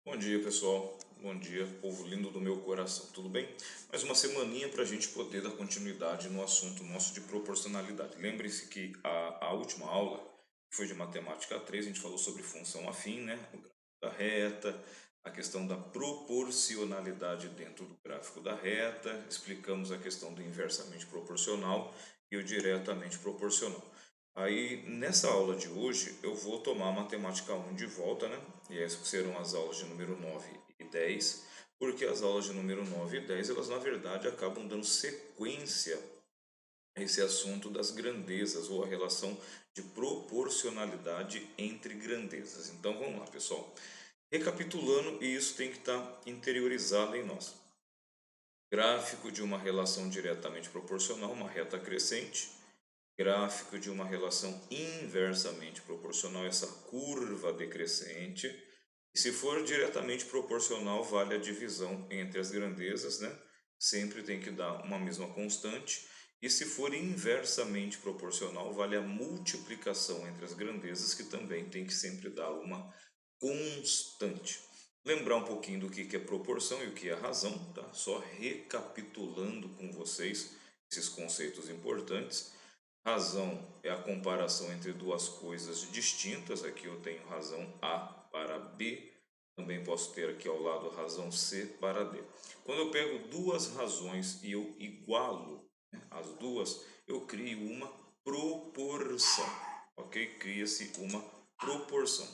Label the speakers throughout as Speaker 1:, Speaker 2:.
Speaker 1: Bom dia, pessoal. Bom dia, povo lindo do meu coração. Tudo bem? Mais uma semaninha para a gente poder dar continuidade no assunto nosso de proporcionalidade. Lembre-se que a última aula, que foi de matemática 3, a gente falou sobre função afim, né? O gráfico da reta, a questão da proporcionalidade dentro do gráfico da reta, explicamos a questão do inversamente proporcional e o diretamente proporcional. Aí, nessa aula de hoje, eu vou tomar a matemática 1 de volta, né? E essas serão as aulas de número 9 e 10, porque as aulas de número 9 e 10, elas na verdade acabam dando sequência a esse assunto das grandezas, ou a relação de proporcionalidade entre grandezas. Então, vamos lá, pessoal. Recapitulando, e isso tem que estar interiorizado em nós. Gráfico de uma relação diretamente proporcional, uma reta crescente. Gráfico de uma relação inversamente proporcional, essa curva decrescente. E se for diretamente proporcional, vale a divisão entre as grandezas, né? Sempre tem que dar uma mesma constante. E se for inversamente proporcional, vale a multiplicação entre as grandezas, que também tem que sempre dar uma constante. Lembrar um pouquinho do que é proporção e o que é razão, tá? Só recapitulando com vocês esses conceitos importantes. Razão é a comparação entre duas coisas distintas. Aqui eu tenho razão A para B. Também posso ter aqui ao lado razão C para D. Quando eu pego duas razões e eu igualo, né, as duas, eu crio uma proporção. Ok? Cria-se uma proporção.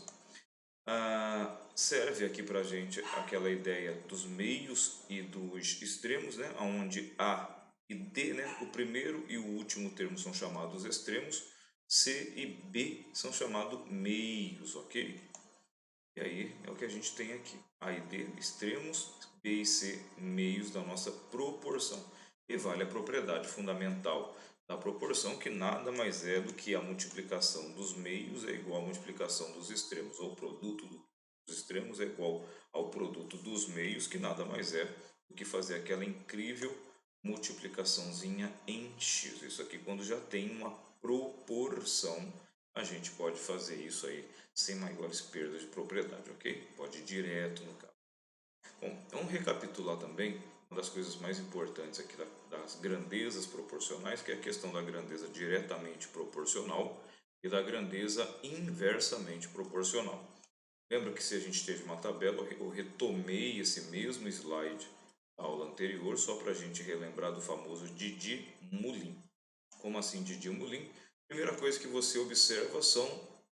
Speaker 1: Serve aqui para a gente aquela ideia dos meios e dos extremos, né? Onde A e D, né? O primeiro e o último termo são chamados extremos, C e B são chamados meios, ok? E aí é o que a gente tem aqui, A e D extremos, B e C meios da nossa proporção. E vale a propriedade fundamental da proporção, que nada mais é do que a multiplicação dos meios é igual à multiplicação dos extremos, ou o produto dos extremos é igual ao produto dos meios, que nada mais é do que fazer aquela incrível multiplicaçãozinha em x. Isso aqui, quando já tem uma proporção, a gente pode fazer isso aí sem maiores perdas de propriedade, ok? Pode ir direto no caso. Bom, vamos recapitular também uma das coisas mais importantes aqui das grandezas proporcionais, que é a questão da grandeza diretamente proporcional e da grandeza inversamente proporcional. Lembra que se a gente teve uma tabela, eu retomei esse mesmo slide da aula anterior, só para a gente relembrar do famoso Didi-Moulin. Como assim Didi-Moulin? Primeira coisa que você observa são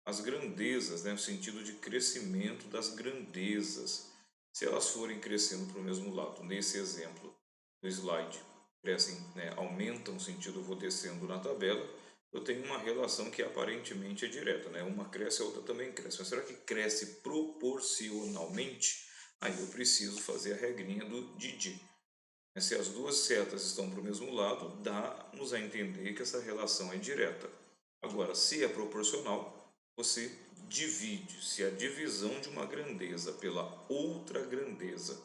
Speaker 1: as grandezas, né? O sentido de crescimento das grandezas. Se elas forem crescendo para o mesmo lado, nesse exemplo do slide, crescem, né? Aumentam o sentido, eu vou descendo na tabela, eu tenho uma relação que aparentemente é direta, né? Uma cresce, a outra também cresce. Mas será que cresce proporcionalmente? Aí eu preciso fazer a regrinha do Didi. Se as duas setas estão para o mesmo lado, dá-nos a entender que essa relação é direta. Agora, se é proporcional, você divide. Se a divisão de uma grandeza pela outra grandeza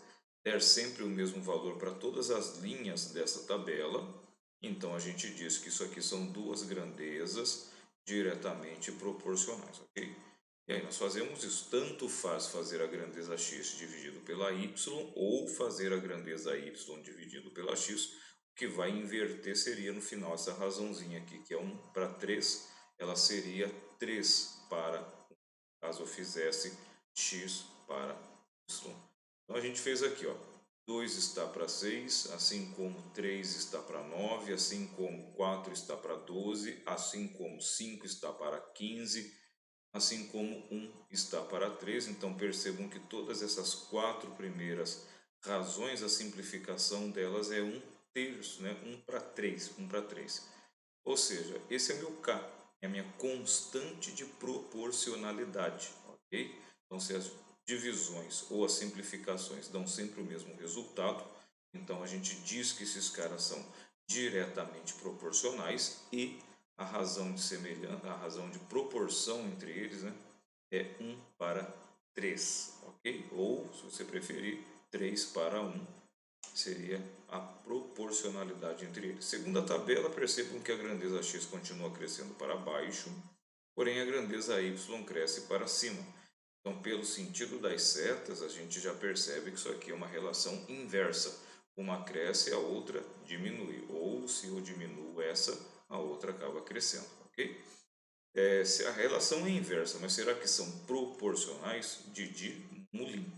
Speaker 1: der sempre o mesmo valor para todas as linhas dessa tabela, então a gente diz que isso aqui são duas grandezas diretamente proporcionais, ok? E aí nós fazemos isso, tanto faz fazer a grandeza x dividido pela y ou fazer a grandeza y dividido pela x, o que vai inverter seria no final essa razãozinha aqui, que é 1 para 3, ela seria 3 para 1, caso eu fizesse x para y. Então a gente fez aqui, ó, 2 está para 6, assim como 3 está para 9, assim como 4 está para 12, assim como 5 está para 15, assim como 1 está para 3. Então percebam que todas essas quatro primeiras razões, a simplificação delas é 1/3, né? 1 para 3, 1 para 3. Ou seja, esse é meu K, é a minha constante de proporcionalidade, ok? Então se as divisões ou as simplificações dão sempre o mesmo resultado, então a gente diz que esses caras são diretamente proporcionais e a razão de semelhança, a razão de proporção entre eles, né, é 1 para 3, ok? Ou, se você preferir, 3 para 1 seria a proporcionalidade entre eles. Segundo a tabela, percebam que a grandeza x continua crescendo para baixo, porém a grandeza y cresce para cima. Então, pelo sentido das setas, a gente já percebe que isso aqui é uma relação inversa. Uma cresce, a outra diminui. Ou se eu diminuo essa, a outra acaba crescendo, ok? Se a relação é inversa, mas será que são proporcionais? Didi Mulin.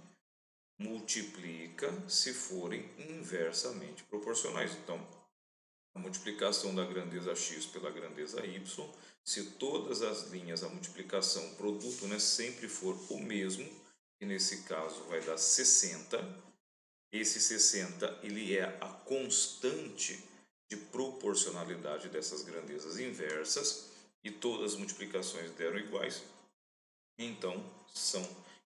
Speaker 1: Multiplica se forem inversamente proporcionais. Então, a multiplicação da grandeza x pela grandeza y, se todas as linhas, a multiplicação, o produto, né, sempre for o mesmo, que nesse caso vai dar 60, esse 60 ele é a constante de proporcionalidade dessas grandezas inversas, e todas as multiplicações deram iguais, então são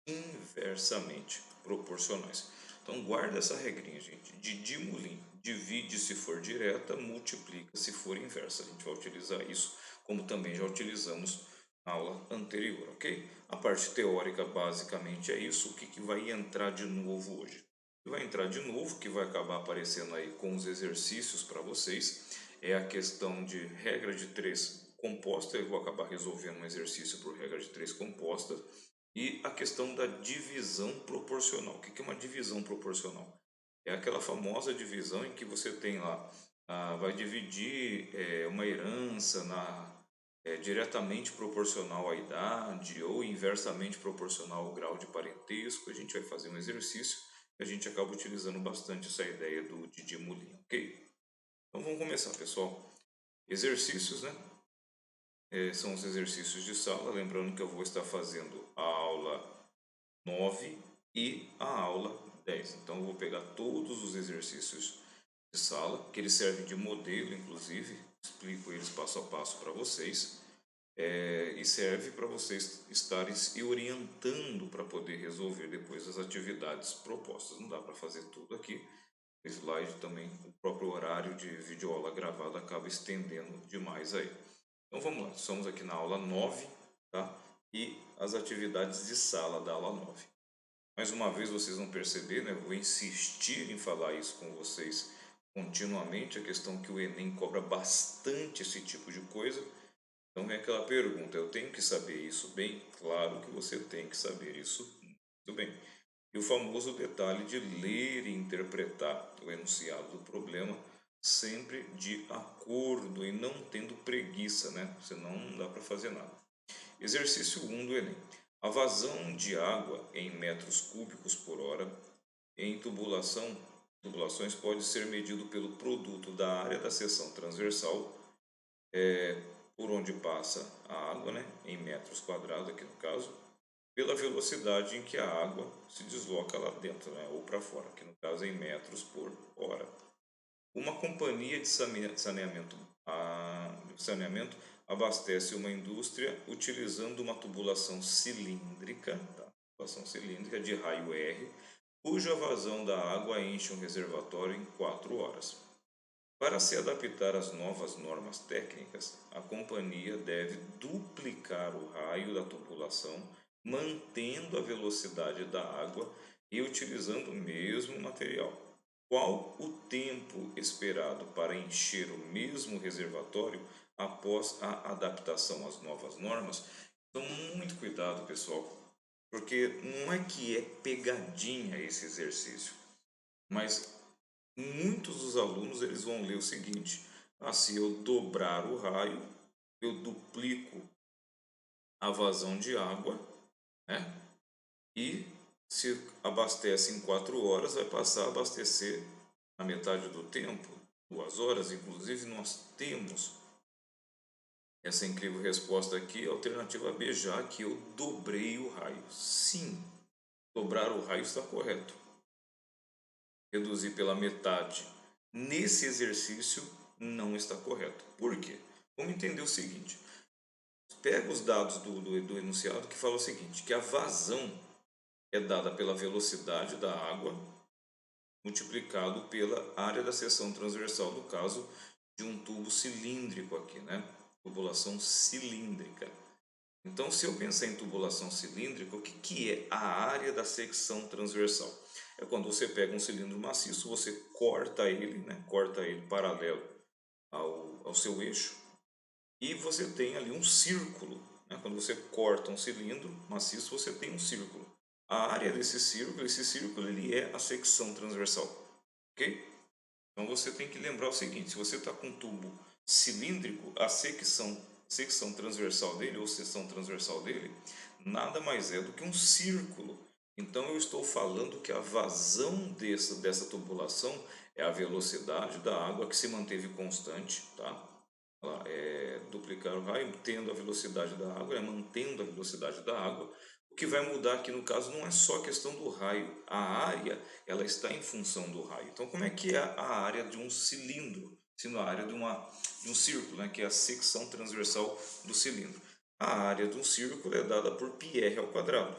Speaker 1: inversamente proporcionais. Então guarda essa regrinha, gente. Didi Mulin, divide se for direta, multiplica se for inversa. A gente vai utilizar isso, como também já utilizamos na aula anterior, ok? A parte teórica basicamente é isso. O que vai entrar de novo hoje? O que vai entrar de novo, que vai acabar aparecendo aí com os exercícios para vocês, é a questão de regra de 3 composta. Eu vou acabar resolvendo um exercício por regra de 3 composta. E a questão da divisão proporcional. O que é uma divisão proporcional? É aquela famosa divisão em que você tem lá, vai dividir uma herança diretamente proporcional à idade ou inversamente proporcional ao grau de parentesco. A gente vai fazer um exercício e a gente acaba utilizando bastante essa ideia do Didi Mulin, ok? Então vamos começar, pessoal. Exercícios, né? São os exercícios de sala. Lembrando que eu vou estar fazendo a aula 9 e a aula 10. Então eu vou pegar todos os exercícios de sala, que eles servem de modelo, inclusive, explico eles passo a passo para vocês, e serve para vocês estarem se orientando para poder resolver depois as atividades propostas. Não dá para fazer tudo aqui. O slide também, o próprio horário de videoaula gravada acaba estendendo demais aí. Então vamos lá, estamos aqui na aula 9, tá? E as atividades de sala da aula 9. Mais uma vez, vocês vão perceber, né? Eu vou insistir em falar isso com vocês continuamente, a questão que o Enem cobra bastante esse tipo de coisa. Então vem aquela pergunta, eu tenho que saber isso bem? Claro que você tem que saber isso muito bem. E o famoso detalhe de ler e interpretar o enunciado do problema sempre de acordo e não tendo preguiça, né? Senão não dá para fazer nada. Exercício 1 do Enem. A vazão de água em metros cúbicos por hora em tubulações pode ser medido pelo produto da área da seção transversal, por onde passa a água, né, em metros quadrados aqui no caso, pela velocidade em que a água se desloca lá dentro, né, ou para fora, que no caso é em metros por hora. Uma companhia de saneamento abastece uma indústria utilizando uma tubulação cilíndrica, tá? Tubulação cilíndrica de raio R, cuja vazão da água enche um reservatório em 4 horas. Para se adaptar às novas normas técnicas, a companhia deve duplicar o raio da tubulação, mantendo a velocidade da água e utilizando o mesmo material. Qual o tempo esperado para encher o mesmo reservatório após a adaptação às novas normas? Então, muito cuidado, pessoal, porque não é que é pegadinha esse exercício, mas muitos dos alunos eles vão ler o seguinte: se eu dobrar o raio, eu duplico a vazão de água, né? E se abastece em 4 horas, vai passar a abastecer na metade do tempo, 2 horas. Inclusive, nós temos essa incrível resposta aqui, alternativa B, já que eu dobrei o raio. Sim, dobrar o raio está correto. Reduzir pela metade nesse exercício não está correto. Por quê? Vamos entender o seguinte. Pega os dados do enunciado que fala o seguinte, que a vazão é dada pela velocidade da água multiplicado pela área da seção transversal, do caso de um tubo cilíndrico aqui, né? Tubulação cilíndrica. Então, se eu pensar em tubulação cilíndrica, o que é a área da secção transversal? É quando você pega um cilindro maciço, você corta ele, né? Corta ele paralelo ao seu eixo, e você tem ali um círculo, né? Quando você corta um cilindro maciço, você tem um círculo. A área desse círculo ele é a secção transversal, ok? Então você tem que lembrar o seguinte: se você está com um tubo cilíndrico, a secção transversal dele, ou seção transversal dele, nada mais é do que um círculo. Então eu estou falando que a vazão dessa tubulação é a velocidade da água que se manteve constante, tá? Ela é duplicar o raio, tendo a velocidade da água, mantendo a velocidade da água. O que vai mudar aqui no caso não é só a questão do raio, a área ela está em função do raio. Então como é que é a área de um cilindro, sendo a área de um círculo, né, que é a secção transversal do cilindro? A área de um círculo é dada por πr ao quadrado.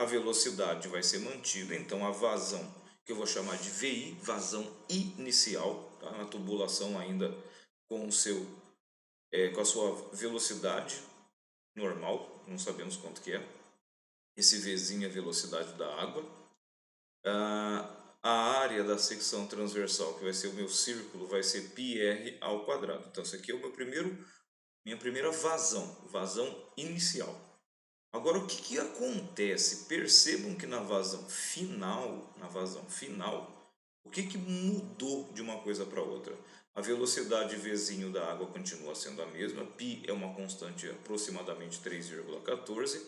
Speaker 1: A velocidade vai ser mantida, então a vazão, que eu vou chamar de VI, vazão inicial, tá? Na tubulação ainda com com a sua velocidade normal, não sabemos quanto que é. Esse Vzinho é a velocidade da água. A área da secção transversal, que vai ser o meu círculo, vai ser πr ao quadrado. Então, isso aqui é minha primeira vazão inicial. Agora, o que acontece? Percebam que na vazão final, o que mudou de uma coisa para outra? A velocidade Vzinho da água continua sendo a mesma, π é uma constante aproximadamente 3,14,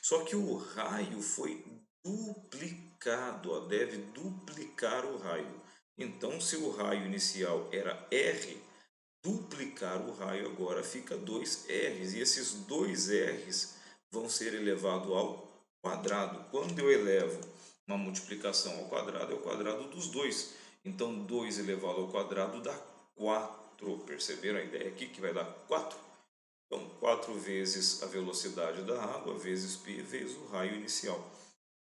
Speaker 1: só que o raio foi duplicado, deve duplicar o raio. Então, se o raio inicial era R, duplicar o raio agora fica 2Rs, e esses 2Rs vão ser elevados ao quadrado. Quando eu elevo uma multiplicação ao quadrado, é o quadrado dos dois. Então, 2 elevado ao quadrado dá 4. Perceberam a ideia aqui que vai dar 4? Então, 4 vezes a velocidade da água, vezes π, vezes o raio inicial.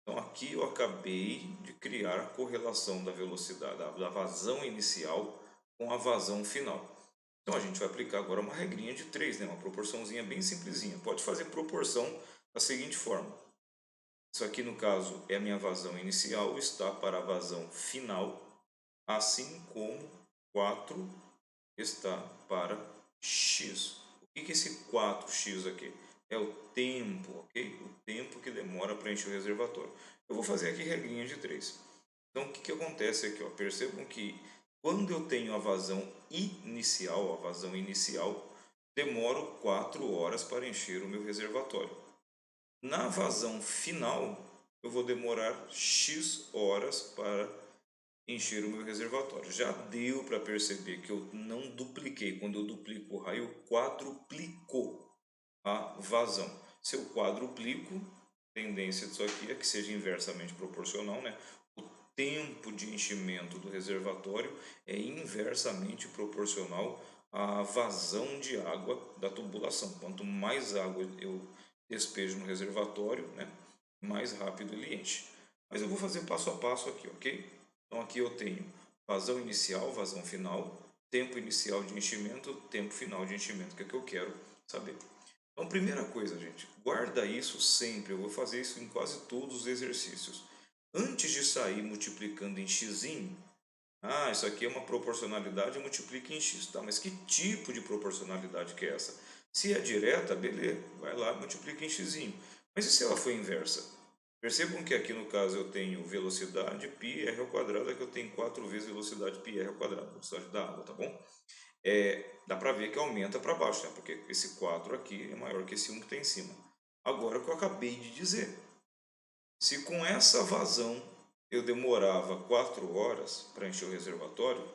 Speaker 1: Então, aqui eu acabei de criar a correlação da velocidade, da vazão inicial com a vazão final. Então a gente vai aplicar agora uma regrinha de 3, né? Uma proporçãozinha bem simplesinha. Pode fazer proporção da seguinte forma. Isso aqui no caso é a minha vazão inicial, está para a vazão final, assim como 4 está para x. O que é esse 4x aqui? É o tempo, ok? O tempo que demora para encher o reservatório. Eu vou fazer aqui regrinha de 3. Então o que acontece aqui? Ó? Percebam que quando eu tenho a vazão inicial, demoro 4 horas para encher o meu reservatório. Na vazão final, eu vou demorar x horas para encher o meu reservatório. Já deu para perceber que eu não dupliquei. Quando eu duplico o raio, quadruplicou a vazão. Se eu quadruplico, a tendência disso aqui é que seja inversamente proporcional, né? O tempo de enchimento do reservatório é inversamente proporcional à vazão de água da tubulação. Quanto mais água eu despejo no reservatório, né, mais rápido ele enche. Mas eu vou fazer passo a passo aqui, ok? Então aqui eu tenho vazão inicial, vazão final, tempo inicial de enchimento, tempo final de enchimento, que é o que eu quero saber. Então, primeira coisa, gente, guarda isso sempre. Eu vou fazer isso em quase todos os exercícios. Antes de sair multiplicando em x, isso aqui é uma proporcionalidade, multiplica em x, tá? Mas que tipo de proporcionalidade que é essa? Se é direta, beleza, vai lá, multiplica em x. Mas e se ela for inversa? Percebam que aqui no caso eu tenho velocidade πr ao quadrado, aqui eu tenho 4 vezes velocidade πr ao quadrado, velocidade da água, tá bom? Dá para ver que aumenta para baixo, né? Porque esse 4 aqui é maior que esse 1 que está em cima. Agora o que eu acabei de dizer, se com essa vazão eu demorava 4 horas para encher o reservatório,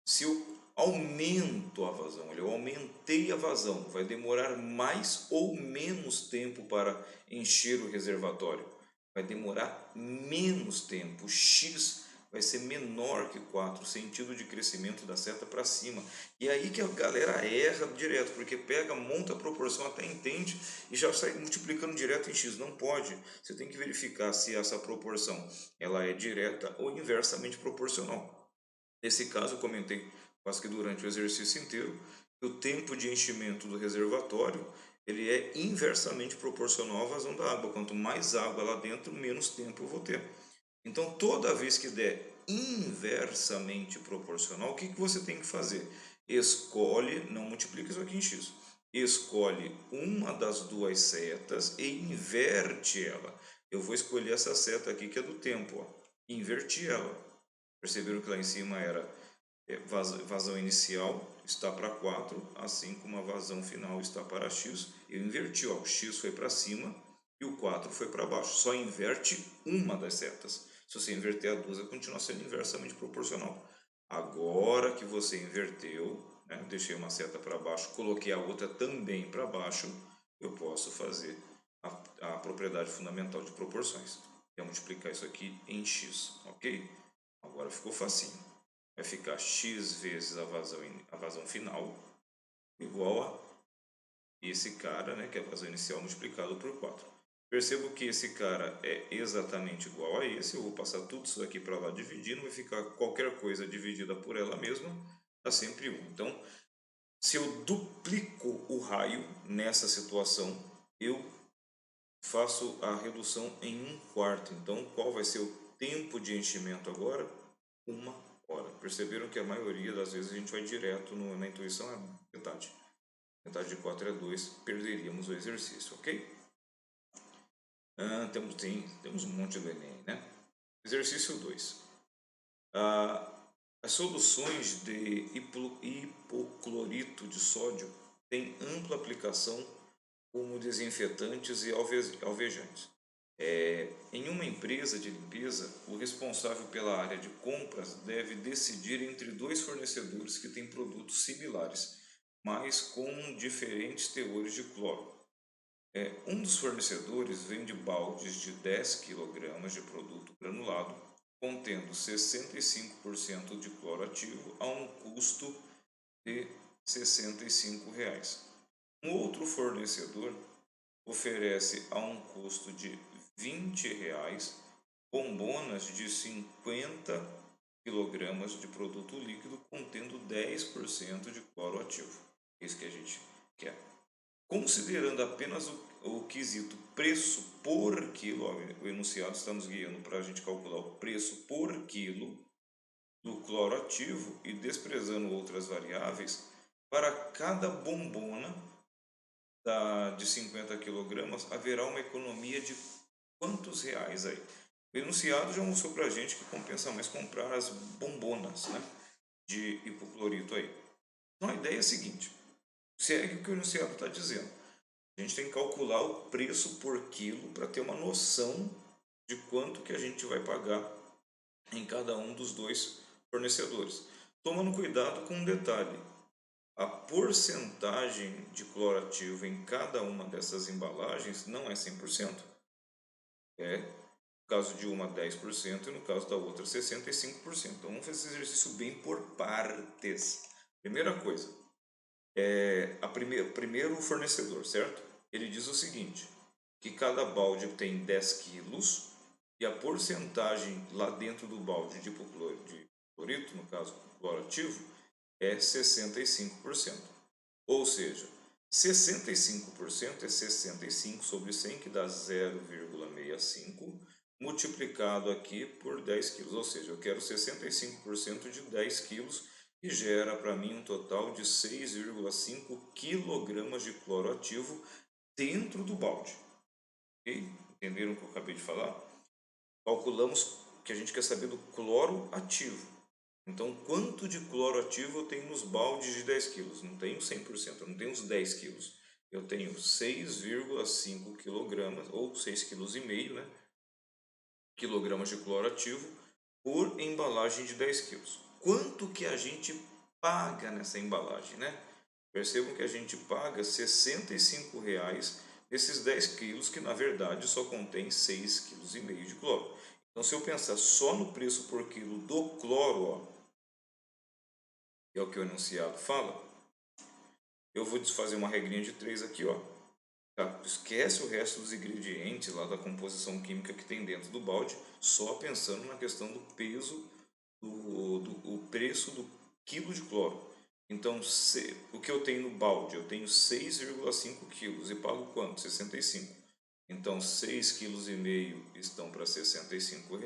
Speaker 1: se eu aumento a vazão, eu aumentei a vazão, vai demorar mais ou menos tempo para encher o reservatório? Vai demorar menos tempo, x vai ser menor que 4, sentido de crescimento da seta para cima. E aí que a galera erra direto, porque pega, monta a proporção, até entende e já sai multiplicando direto em x. Não pode. Você tem que verificar se essa proporção ela é direta ou inversamente proporcional. Nesse caso, eu comentei quase que durante o exercício inteiro que o tempo de enchimento do reservatório ele é inversamente proporcional à vazão da água. Quanto mais água lá dentro, menos tempo eu vou ter. Então, toda vez que der inversamente proporcional, o que você tem que fazer? Escolhe, não multiplica isso aqui em x, escolhe uma das duas setas e inverte ela. Eu vou escolher essa seta aqui que é do tempo, ó. Inverti ela. Perceberam que lá em cima era vazão inicial está para 4, assim como a vazão final está para x. Eu inverti, ó, o x foi para cima e o 4 foi para baixo. Só inverte uma das setas. Se você inverter a duas, ela continua sendo inversamente proporcional. Agora que você inverteu, né, deixei uma seta para baixo, coloquei a outra também para baixo, eu posso fazer a propriedade fundamental de proporções. Eu multiplicar isso aqui em x, ok? Agora ficou facinho. Vai ficar x vezes a vazão final igual a esse cara, né, que é a vazão inicial multiplicado por 4. Percebo que esse cara é exatamente igual a esse. Eu vou passar tudo isso daqui para lá dividindo, vai ficar qualquer coisa dividida por ela mesma, dá sempre 1. Então, se eu duplico o raio nessa situação, eu faço a redução em 1/4. Então, qual vai ser o tempo de enchimento agora? 1 hora. Perceberam que a maioria das vezes a gente vai direto na intuição, é metade. Metade de 4 é 2, perderíamos o exercício, ok? Temos um monte do Enem, né? Exercício 2. As soluções de hipoclorito de sódio têm ampla aplicação como desinfetantes e alvejantes. Em uma empresa de limpeza, o responsável pela área de compras deve decidir entre dois fornecedores que têm produtos similares, mas com diferentes teores de cloro. Um dos fornecedores vende baldes de 10 kg de produto granulado, contendo 65% de cloro ativo a um custo de R$ 65. Um outro fornecedor oferece a um custo de R$ 20 bombonas de 50 kg de produto líquido contendo 10% de cloro ativo. Isso que a gente quer. Considerando apenas o quesito preço por quilo, o enunciado está nos guiando para a gente calcular o preço por quilo do cloro ativo e desprezando outras variáveis, para cada bombona de 50 kg haverá uma economia de quantos reais aí? O enunciado já mostrou para a gente que compensa mais comprar as bombonas, né, de hipoclorito aí. Então a ideia é a seguinte, segue o que o enunciado está dizendo. A gente tem que calcular o preço por quilo para ter uma noção de quanto que a gente vai pagar em cada um dos dois fornecedores. Tomando cuidado com um detalhe, a porcentagem de cloro ativo em cada uma dessas embalagens não é 100%. No caso de uma 10% e no caso da outra 65%. Então vamos fazer esse exercício bem por partes. Primeira coisa, primeiro fornecedor, certo? Ele diz o seguinte, que cada balde tem 10 quilos e a porcentagem lá dentro do balde de hipoclorito, no caso cloro ativo, é 65%. Ou seja, 65% é 65 sobre 100, que dá 0,65, multiplicado aqui por 10 quilos. Ou seja, eu quero 65% de 10 quilos, que gera para mim um total de 6,5 kg de cloro ativo dentro do balde. Okay? Entenderam o que eu acabei de falar? Calculamos que a gente quer saber do cloro ativo. Então, quanto de cloro ativo eu tenho nos baldes de 10 kg? Não tenho 100%, eu não tenho os 10 kg. Eu tenho 6,5 kg, ou 6,5 kg, né? Quilogramas de cloro ativo por embalagem de 10 kg. Quanto que a gente paga nessa embalagem, né? Percebam que a gente paga R$ 65 nesses 10 quilos, que na verdade só contém 6,5 kg de cloro. Então, se eu pensar só no preço por quilo do cloro, ó, é o que o enunciado fala, eu vou fazer uma regrinha de 3 aqui, ó. Tá? Esquece o resto dos ingredientes lá da composição química que tem dentro do balde, só pensando na questão do peso, o preço do quilo de cloro. Então, o que eu tenho no balde? Eu tenho 6,5 quilos e pago quanto? 65. Então, 6,5 kg estão para R$ 65,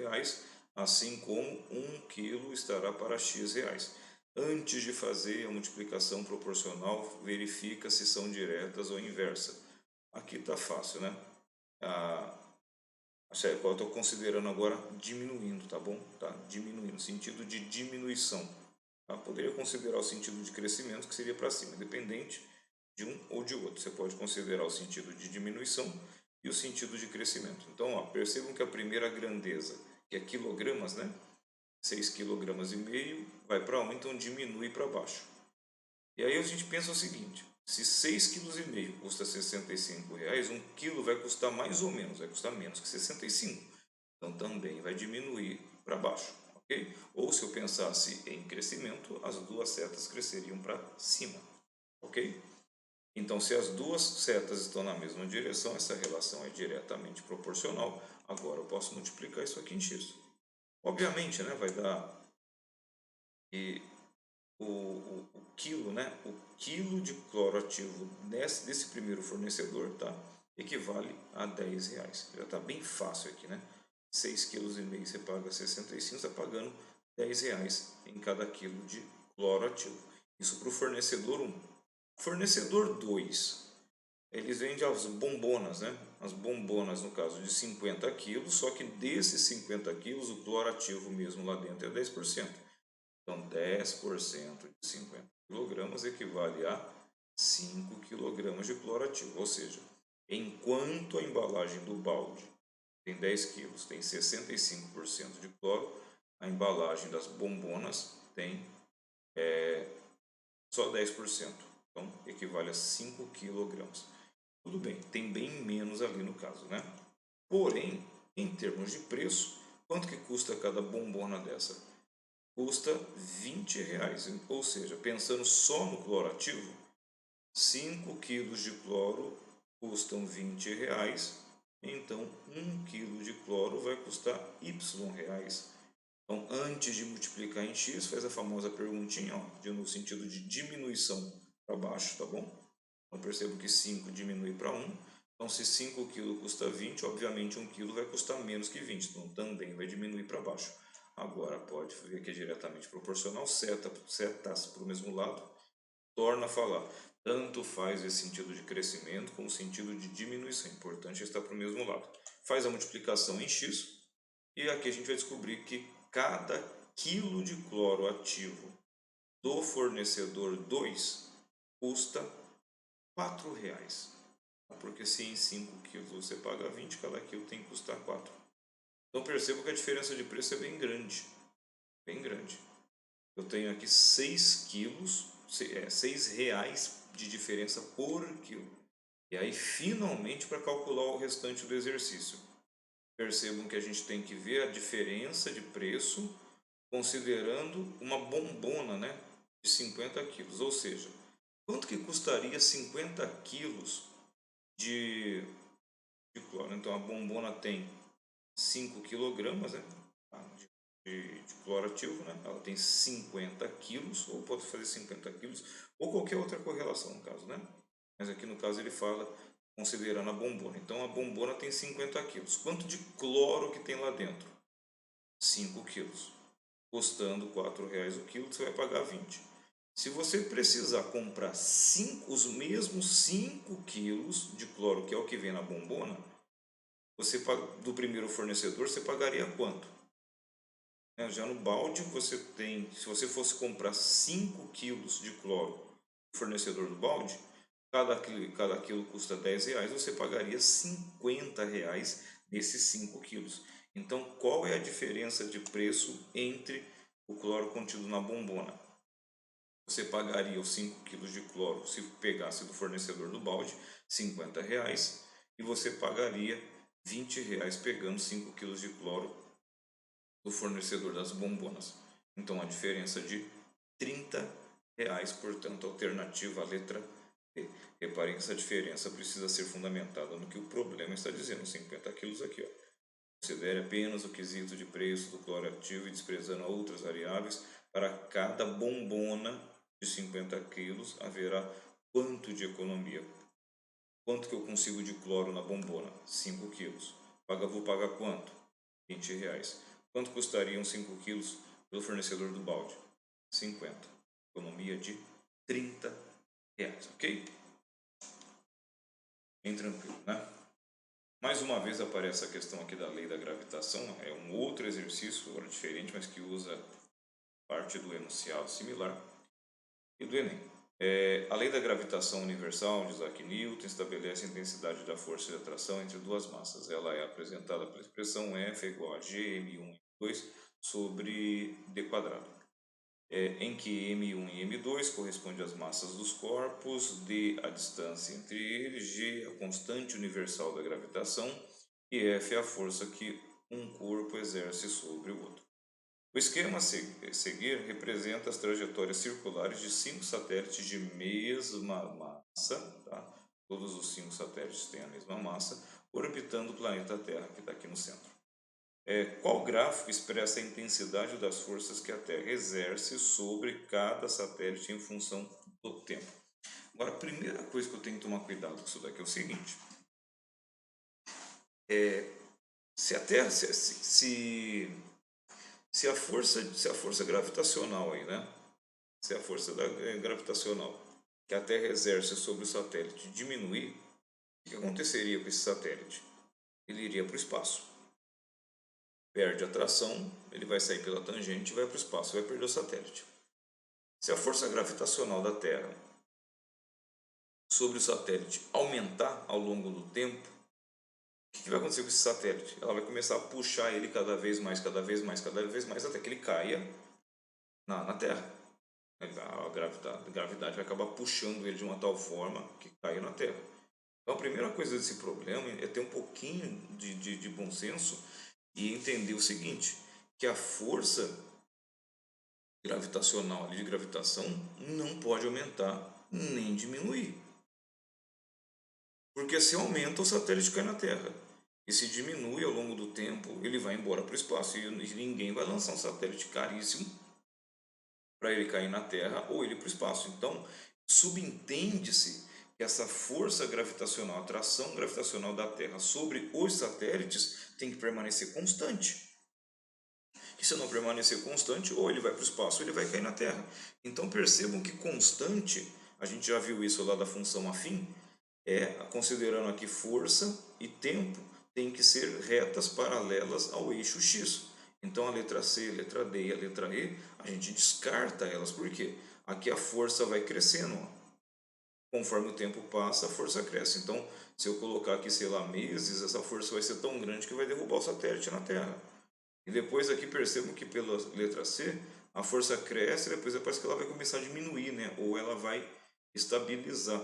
Speaker 1: assim como 1 quilo estará para X reais. Antes de fazer a multiplicação proporcional, verifica se são diretas ou inversa. Aqui está fácil, né? Eu estou considerando agora diminuindo, tá bom? Tá? Diminuindo, sentido de diminuição. Tá? Poderia considerar o sentido de crescimento, que seria para cima, independente de um ou de outro. Você pode considerar o sentido de diminuição e o sentido de crescimento. Então, ó, percebam que a primeira grandeza, que é quilogramas, né? 6,5 kg, vai para 1, então diminui para baixo. E aí a gente pensa o seguinte, se 6,5 kg custa R$65, 1 quilo vai custar mais ou menos, vai custar menos que 65. Então também vai diminuir para baixo, ok? Ou se eu pensasse em crescimento, as duas setas cresceriam para cima, ok? Então se as duas setas estão na mesma direção, essa relação é diretamente proporcional. Agora eu posso multiplicar isso aqui em x. Obviamente, né, vai dar e o quilo, né, o quilo de cloro ativo desse primeiro fornecedor, tá, equivale a R$10. Já está bem fácil aqui, né? 6,5 kg você paga 65, está pagando R$10 em cada quilo de cloro ativo. Isso para o fornecedor 1. Fornecedor 2, eles vendem as bombonas, né? As bombonas, no caso, de 50 kg, só que desses 50 kg, o cloro ativo mesmo lá dentro é 10%. Então, 10% de 50 kg equivale a 5 kg de cloro ativo. Ou seja, enquanto a embalagem do balde tem 10 kg, tem 65% de cloro, a embalagem das bombonas tem só 10%. Então, equivale a 5 kg. Tudo bem, tem bem menos ali no caso, né? Porém, em termos de preço, quanto que custa cada bombona dessa? Custa R$20, ou seja, pensando só no cloro ativo, 5 kg de cloro custam R$20, então 1 kg de cloro vai custar Y reais. Então, antes de multiplicar em x, faz a famosa perguntinha, ó, no sentido de diminuição para baixo, tá bom? Então, percebo que 5 diminui para 1. Então, se 5 kg custa 20, obviamente 1 kg vai custar menos que 20. Então, também vai diminuir para baixo. Agora, pode ver que é diretamente proporcional. Setas para o mesmo lado. Torna a falar. Tanto faz esse sentido de crescimento como o sentido de diminuição. Importante é estar para o mesmo lado. Faz a multiplicação em x. E aqui a gente vai descobrir que cada quilo de cloro ativo do fornecedor 2 custa R$4. Porque se em 5 quilos você paga 20, cada quilo tem que custar 4. Então perceba que a diferença de preço é bem grande. Bem grande. Eu tenho aqui 6 quilos, R$6 de diferença por quilo. E aí finalmente para calcular o restante do exercício. Percebam que a gente tem que ver a diferença de preço considerando uma bombona, né, de 50 quilos. Ou seja, quanto que custaria 50 quilos de cloro? Então a bombona tem 5 kg, né, de cloro ativo, né? Ela tem 50 quilos, ou pode fazer 50 quilos, ou qualquer outra correlação no caso, né? Mas aqui no caso ele fala considerando a bombona. Então a bombona tem 50 quilos. Quanto de cloro que tem lá dentro? 5 quilos. Custando R$4 o quilo, você vai pagar 20. Se você precisar comprar os mesmos 5 quilos de cloro, que é o que vem na bombona, você do primeiro fornecedor, você pagaria quanto? Já no balde, você tem, se você fosse comprar 5 quilos de cloro do fornecedor do balde, cada quilo custa R$10, você pagaria R$50 desses 5 quilos. Então, qual é a diferença de preço entre o cloro contido na bombona? Você pagaria os 5 quilos de cloro se pegasse do fornecedor do balde, R$50, e você pagaria R$20 pegando 5 quilos de cloro do fornecedor das bombonas. Então a diferença de R$30, portanto, alternativa à letra D. Reparem que essa diferença precisa ser fundamentada no que o problema está dizendo, 50 quilos aqui, ó. Considere apenas o quesito de preço do cloro ativo e desprezando outras variáveis. Para cada bombona de 50 quilos haverá quanto de economia? Quanto que eu consigo de cloro na bombona? 5 quilos. Vou pagar quanto? R$20. Quanto custariam 5 quilos pelo fornecedor do balde? 50. economia de R$30, ok? Bem tranquilo, né? Mais uma vez aparece a questão aqui da lei da gravitação, é um outro exercício, agora diferente, mas que usa parte do enunciado similar e do Enem. A lei da gravitação universal de Isaac Newton estabelece a intensidade da força de atração entre duas massas. Ela é apresentada pela expressão F é igual a G, M1, M2 sobre D quadrado, em que M1 e M2 correspondem às massas dos corpos, D a distância entre eles, G a constante universal da gravitação e F é a força que um corpo exerce sobre o outro. O esquema a seguir representa as trajetórias circulares de 5 satélites de mesma massa, tá? Todos os 5 satélites têm a mesma massa, orbitando o planeta Terra, que está aqui no centro. Qual gráfico expressa a intensidade das forças que a Terra exerce sobre cada satélite em função do tempo? Agora, a primeira coisa que eu tenho que tomar cuidado com isso daqui é o seguinte. Se a Terra, se a força gravitacional aí, né? Se a força gravitacional que a Terra exerce sobre o satélite diminuir, o que aconteceria com esse satélite? Ele iria para o espaço. Perde a tração, ele vai sair pela tangente e vai para o espaço, vai perder o satélite. Se a força gravitacional da Terra sobre o satélite aumentar ao longo do tempo, o que vai acontecer com esse satélite? Ela vai começar a puxar ele cada vez mais, cada vez mais, cada vez mais, até que ele caia na Terra. A gravidade vai acabar puxando ele de uma tal forma que caia na Terra. Então a primeira coisa desse problema é ter um pouquinho de bom senso e entender o seguinte, que a força gravitacional ali de gravitação não pode aumentar nem diminuir. Porque se aumenta, o satélite cai na Terra. E se diminui ao longo do tempo, ele vai embora para o espaço. E ninguém vai lançar um satélite caríssimo para ele cair na Terra ou ele para o espaço. Então, subentende-se que essa força gravitacional, a atração gravitacional da Terra sobre os satélites tem que permanecer constante. E se não permanecer constante, ou ele vai para o espaço ou ele vai cair na Terra. Então percebam que constante, a gente já viu isso lá da função afim, considerando aqui força e tempo, tem que ser retas paralelas ao eixo x. Então a letra C, a letra D e a letra E, a gente descarta elas. Por quê? Aqui a força vai crescendo. Ó. Conforme o tempo passa, a força cresce. Então, se eu colocar aqui, sei lá, meses, essa força vai ser tão grande que vai derrubar o satélite na Terra. E depois aqui percebam que pela letra C, a força cresce e depois parece que ela vai começar a diminuir, né? Ou ela vai estabilizar.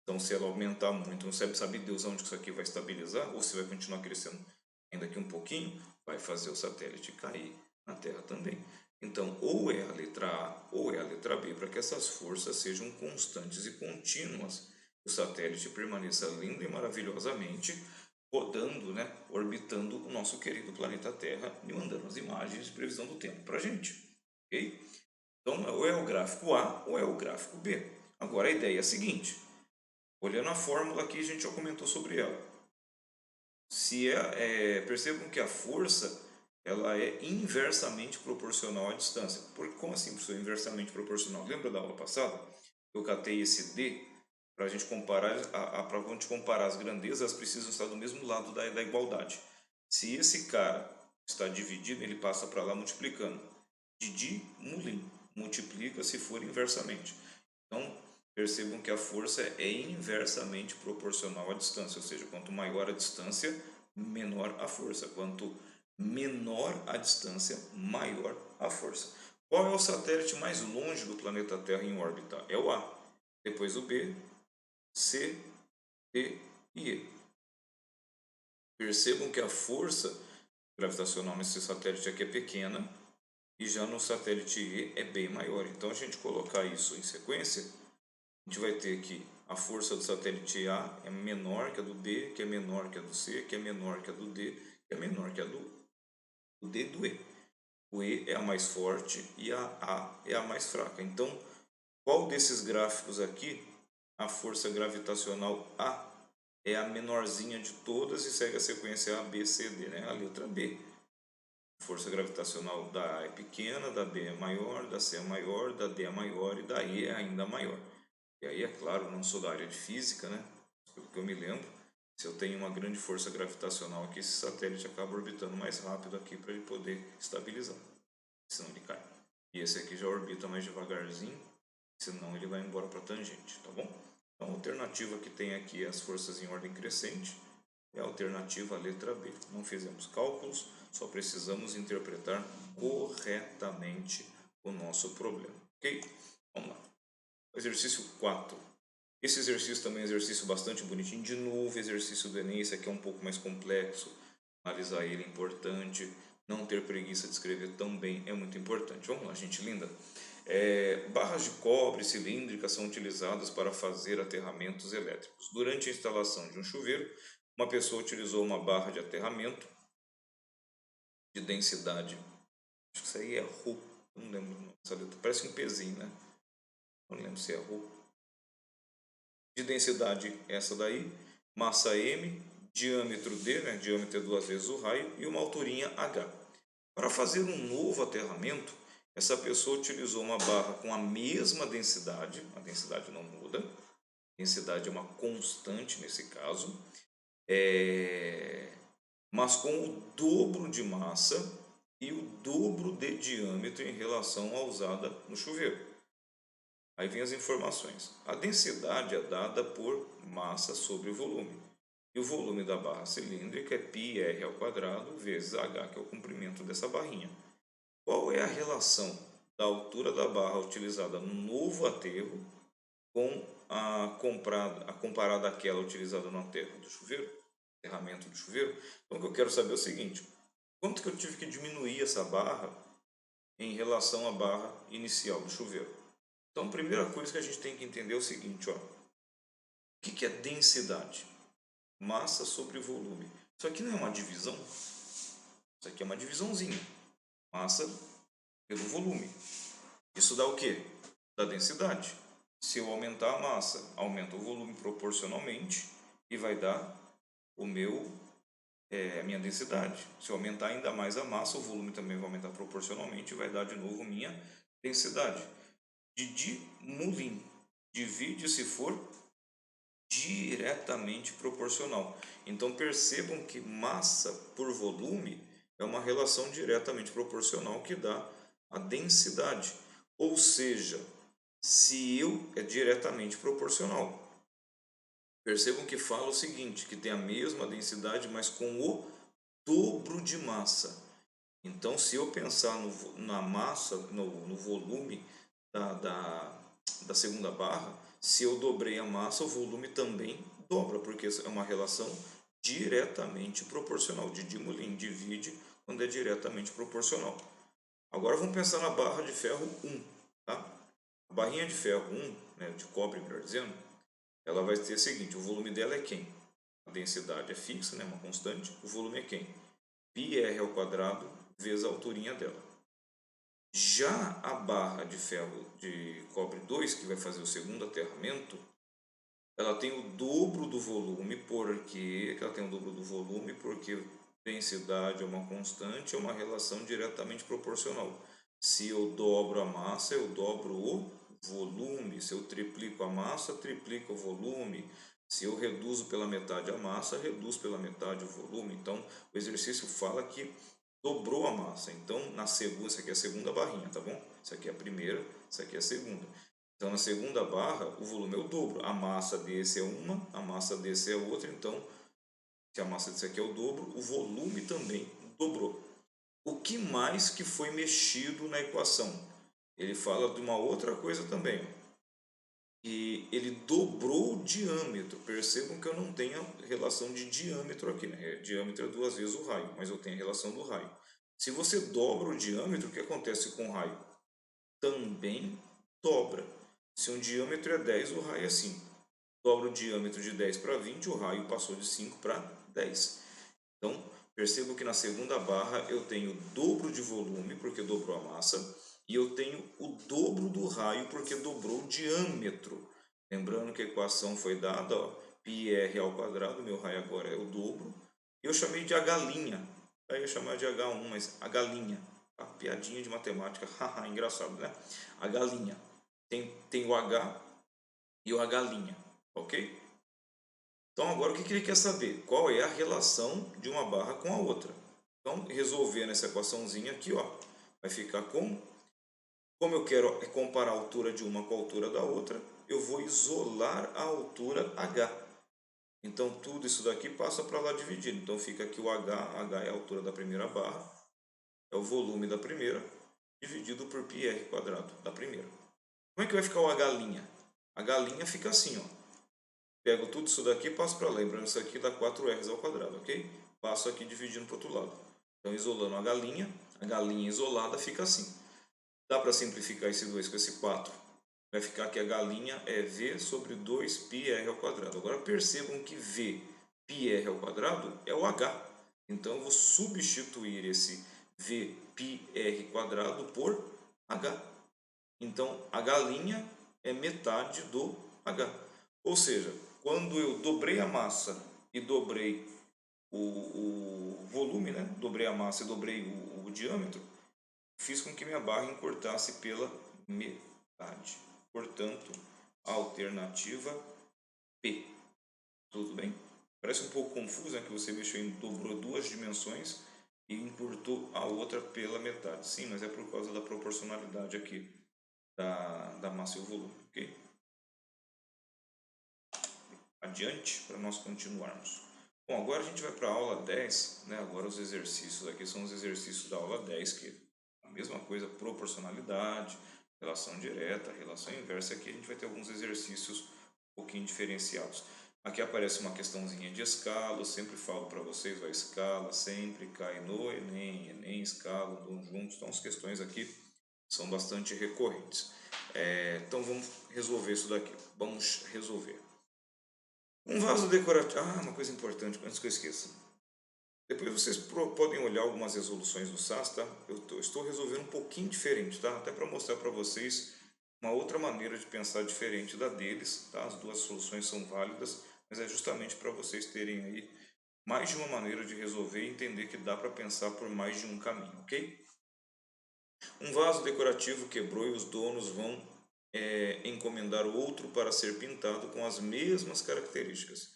Speaker 1: Então, se ela aumentar muito, não sabe Deus onde isso aqui vai estabilizar, ou se vai continuar crescendo ainda aqui um pouquinho, vai fazer o satélite cair na Terra também. Então, ou é a letra A ou é a letra B, para que essas forças sejam constantes e contínuas. O satélite permaneça lindo e maravilhosamente rodando, né, orbitando o nosso querido planeta Terra e mandando as imagens de previsão do tempo para a gente. Okay? Então, ou é o gráfico A ou é o gráfico B. Agora, a ideia é a seguinte. Olhando a fórmula aqui, a gente já comentou sobre ela. Percebam que a força ela é inversamente proporcional à distância. Como assim, professor, inversamente proporcional? Lembra da aula passada? Eu catei esse D para a gente comparar, para a gente comparar as grandezas, elas precisam estar do mesmo lado da igualdade. Se esse cara está dividido, ele passa para lá multiplicando. Didi, mulim, multiplica se for inversamente. Então, percebam que a força é inversamente proporcional à distância, ou seja, quanto maior a distância, menor a força. Quanto menor a distância, maior a força. Qual é o satélite mais longe do planeta Terra em órbita? É o A. Depois o B, C, D e E. Percebam que a força gravitacional nesse satélite aqui é pequena e já no satélite E é bem maior. Então, a gente colocar isso em sequência, a gente vai ter que a força do satélite A é menor que a do B, que é menor que a do C, que é menor que a do D, que é menor que a do D e do E. O E é a mais forte e a A é a mais fraca. Então, qual desses gráficos aqui, a força gravitacional A é a menorzinha de todas e segue a sequência A, B, C, D, né? A letra B. Força gravitacional da A é pequena, da B é maior, da C é maior, da D é maior e da E é ainda maior. E aí, é claro, não sou da área de física, né? Pelo que eu me lembro, se eu tenho uma grande força gravitacional aqui, esse satélite acaba orbitando mais rápido aqui para ele poder estabilizar, senão ele cai. E esse aqui já orbita mais devagarzinho, senão ele vai embora para a tangente, tá bom? Então, a alternativa que tem aqui é as forças em ordem crescente, é a alternativa a letra B. Não fizemos cálculos, só precisamos interpretar corretamente o nosso problema, ok? Vamos lá. Exercício 4. Esse exercício também é um exercício bastante bonitinho. De novo, exercício do Enem. Esse aqui é um pouco mais complexo. Analisar ele é importante. Não ter preguiça de escrever tão bem é muito importante. Vamos lá, gente linda. Barras de cobre cilíndricas são utilizadas para fazer aterramentos elétricos. Durante a instalação de um chuveiro, uma pessoa utilizou uma barra de aterramento de densidade. Acho que isso aí é Rho. Não lembro essa letra. Parece um pezinho, né? Não lembro se é Rho. De densidade essa daí, massa M, diâmetro D, né? Diâmetro é 2 vezes o raio, e uma alturinha H. Para fazer um novo aterramento, essa pessoa utilizou uma barra com a mesma densidade, a densidade não muda, a densidade é uma constante nesse caso, mas com o dobro de massa e o dobro de diâmetro em relação à usada no chuveiro. Aí vem as informações. A densidade é dada por massa sobre volume. E o volume da barra cilíndrica é πr ao quadrado vezes h, que é o comprimento dessa barrinha. Qual é a relação da altura da barra utilizada no novo aterro com a comparada àquela utilizada no aterro do chuveiro? Aterramento do chuveiro? Então o que eu quero saber é o seguinte: quanto que eu tive que diminuir essa barra em relação à barra inicial do chuveiro? Então, a primeira coisa que a gente tem que entender é o seguinte, ó. O que é densidade? Massa sobre volume. Isso aqui não é uma divisão? Isso aqui é uma divisãozinha. Massa pelo volume. Isso dá o quê? Dá densidade. Se eu aumentar a massa, aumenta o volume proporcionalmente e vai dar a minha densidade. Se eu aumentar ainda mais a massa, o volume também vai aumentar proporcionalmente e vai dar de novo minha densidade. De Moulin. Divide se for diretamente proporcional. Então percebam que massa por volume é uma relação diretamente proporcional que dá a densidade. Ou seja, se eu é diretamente proporcional. Percebam que fala o seguinte, que tem a mesma densidade, mas com o dobro de massa. Então, se eu pensar na massa, no volume da segunda barra, se eu dobrei a massa, o volume também dobra, porque é uma relação diretamente proporcional. De Moulin divide quando é diretamente proporcional. Agora vamos pensar na barra de ferro 1. Tá? A barrinha de ferro 1, né, de cobre, melhor dizendo, ela vai ter o seguinte, o volume dela é quem? A densidade é fixa, né, uma constante, o volume é quem? πr ao quadrado vezes a alturinha dela. Já a barra de ferro de cobre 2, que vai fazer o segundo aterramento, ela tem o dobro do volume, porque densidade é uma constante, é uma relação diretamente proporcional. Se eu dobro a massa, eu dobro o volume. Se eu triplico a massa, triplico o volume. Se eu reduzo pela metade a massa, reduzo pela metade o volume. Então, o exercício fala que dobrou a massa. Então, na segunda, essa aqui é a segunda barrinha, tá bom? Essa aqui é a primeira, essa aqui é a segunda. Então, na segunda barra, o volume é o dobro. A massa desse é uma, a massa desse é outra. Então, se a massa desse aqui é o dobro, o volume também dobrou. O que mais que foi mexido na equação? Ele fala de uma outra coisa também. E ele dobrou o diâmetro. Percebam que eu não tenho a relação de diâmetro aqui, né? Diâmetro é 2 vezes o raio, mas eu tenho a relação do raio. Se você dobra o diâmetro, o que acontece com o raio? Também dobra. Se um diâmetro é 10, o raio é 5. Dobra o diâmetro de 10 para 20, o raio passou de 5 para 10. Então, percebo que na segunda barra eu tenho o dobro de volume, porque dobrou a massa, e eu tenho o dobro do raio, porque dobrou o diâmetro. Lembrando que a equação foi dada, ó, πr ao quadrado, meu raio agora é o dobro. Eu chamei de a galinha. Aí eu ia chamar de H1, mas a galinha. A piadinha de matemática, haha, engraçado, né? A galinha. Tem o H e o a galinha, ok? Então agora o que ele quer saber? Qual é a relação de uma barra com a outra? Então, resolvendo essa equaçãozinha aqui, ó, vai ficar como eu quero comparar a altura de uma com a altura da outra, eu vou isolar a altura H. Então, tudo isso daqui passa para lá dividido. Então, fica aqui o H é a altura da primeira barra, é o volume da primeira, dividido por πr quadrado da primeira. Como é que vai ficar o H'? A galinha fica assim, ó. Pego tudo isso daqui e passo para lá. Lembrando, isso aqui dá 4r ao quadrado, ok? Passo aqui dividindo para o outro lado. Então, isolando a galinha isolada fica assim. Dá para simplificar esse 2 com esse 4. Vai ficar que a galinha é v sobre 2πr ao quadrado. Agora percebam que v πr ao quadrado é o h. Então eu vou substituir esse v πr quadrado por h. Então a galinha é metade do h. Ou seja, quando eu dobrei a massa e dobrei o volume, né? Dobrei a massa e dobrei o diâmetro, fiz com que minha barra encurtasse pela metade. Portanto, a alternativa P. Tudo bem? Parece um pouco confuso, né? Que você dobrou duas dimensões e encurtou a outra pela metade. Sim, mas é por causa da proporcionalidade aqui da massa e o volume, ok? Adiante, para nós continuarmos. Bom, agora a gente vai para a aula 10, né? Agora os exercícios aqui são os exercícios da aula 10, que é a mesma coisa, proporcionalidade, relação direta, relação inversa. Aqui a gente vai ter alguns exercícios um pouquinho diferenciados. Aqui aparece uma questãozinha de escala, eu sempre falo para vocês, a escala sempre cai no Enem, Enem, escala, andam juntos. Então as questões aqui são bastante recorrentes. Então vamos resolver isso daqui, vamos resolver. Um vaso decorativo. Uma coisa importante, antes que eu esqueça. Depois vocês podem olhar algumas resoluções do SAS, tá? Eu estou resolvendo um pouquinho diferente, tá? Até para mostrar para vocês uma outra maneira de pensar diferente da deles, tá? As duas soluções são válidas, mas é justamente para vocês terem aí mais de uma maneira de resolver e entender que dá para pensar por mais de um caminho, ok? Um vaso decorativo quebrou e os donos vão encomendar outro para ser pintado com as mesmas características.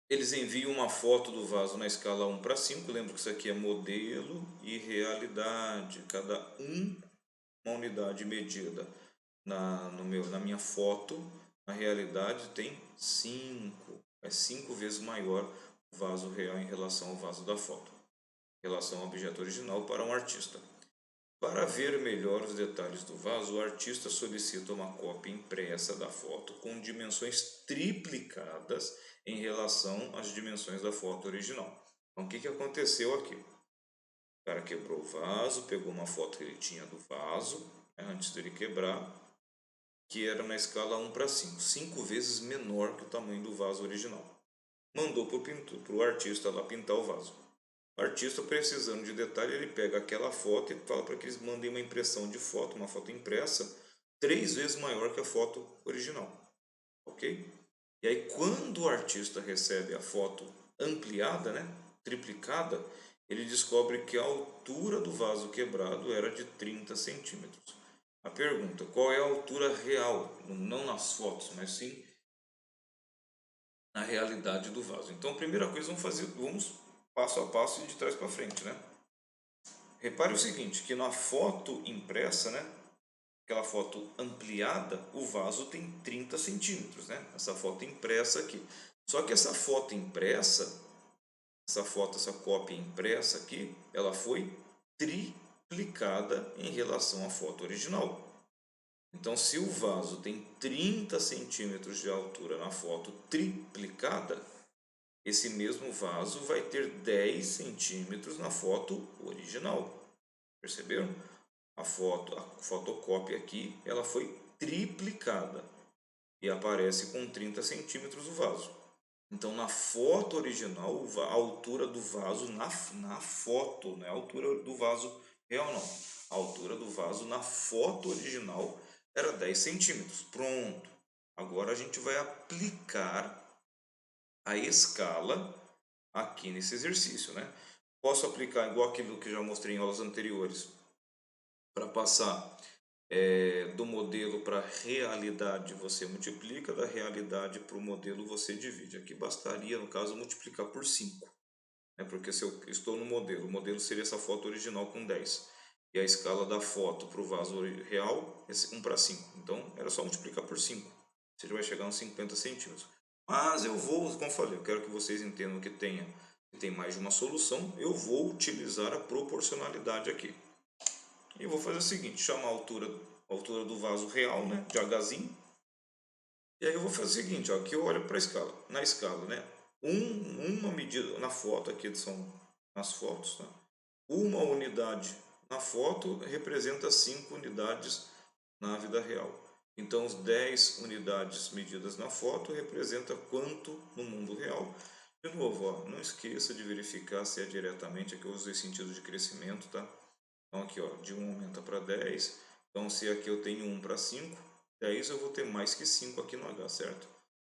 Speaker 1: Eles enviam uma foto do vaso na escala 1 para 5. Lembra que isso aqui é modelo e realidade. Cada uma unidade medida na minha foto, na realidade tem 5. É 5 vezes maior o vaso real em relação ao vaso da foto. Em relação ao objeto original para um artista. Para ver melhor os detalhes do vaso, o artista solicita uma cópia impressa da foto com dimensões triplicadas em relação às dimensões da foto original. Então, o que aconteceu aqui? O cara quebrou o vaso, pegou uma foto que ele tinha do vaso, antes dele quebrar, que era na escala 1 para 5, 5 vezes menor que o tamanho do vaso original. Mandou para o artista lá pintar o vaso. O artista, precisando de detalhe, ele pega aquela foto e fala para que eles mandem uma impressão de foto, uma foto impressa, 3 vezes maior que a foto original. Ok? E aí, quando o artista recebe a foto ampliada, né, triplicada, ele descobre que a altura do vaso quebrado era de 30 centímetros. A pergunta, qual é a altura real? Não nas fotos, mas sim na realidade do vaso. Então, a primeira coisa, vamos passo a passo e de trás para frente, né? Repare o seguinte, que na foto impressa, né, aquela foto ampliada, o vaso tem 30 centímetros, né? Essa foto impressa aqui. Só que essa foto impressa, essa cópia impressa aqui, ela foi triplicada em relação à foto original. Então, se o vaso tem 30 centímetros de altura na foto triplicada, esse mesmo vaso vai ter 10 centímetros na foto original. Perceberam? A fotocópia aqui, ela foi triplicada e aparece com 30 centímetros o vaso. Então, na foto original, a altura do vaso na foto, não é a altura do vaso real não. A altura do vaso na foto original era 10 centímetros. Pronto. Agora a gente vai aplicar a escala aqui nesse exercício, né? Posso aplicar igual aquilo que já mostrei em aulas anteriores, para passar do modelo para a realidade, você multiplica, da realidade para o modelo você divide. Aqui bastaria, no caso, multiplicar por 5, né? Porque se eu estou no modelo, o modelo seria essa foto original com 10. E a escala da foto para o vaso real é 1 para 5. Então, era só multiplicar por 5. Você vai chegar a uns 50 centímetros. Mas eu vou, como eu falei, eu quero que vocês entendam que tem mais de uma solução. Eu vou utilizar a proporcionalidade aqui. E eu vou fazer o seguinte, chamar a altura do vaso real, né, de Hzinho. E aí eu vou fazer o seguinte, ó, aqui eu olho para a escala, na escala, né, uma medida, na foto aqui são as fotos, né, uma unidade na foto representa 5 unidades na vida real. Então, os 10 unidades medidas na foto representa quanto no mundo real. De novo, ó, não esqueça de verificar se é diretamente, aqui eu usei sentido de crescimento, tá? Então aqui, ó, de 1 aumenta para 10. Então se aqui eu tenho 1 para 5, 10 eu vou ter mais que 5 aqui no H, certo?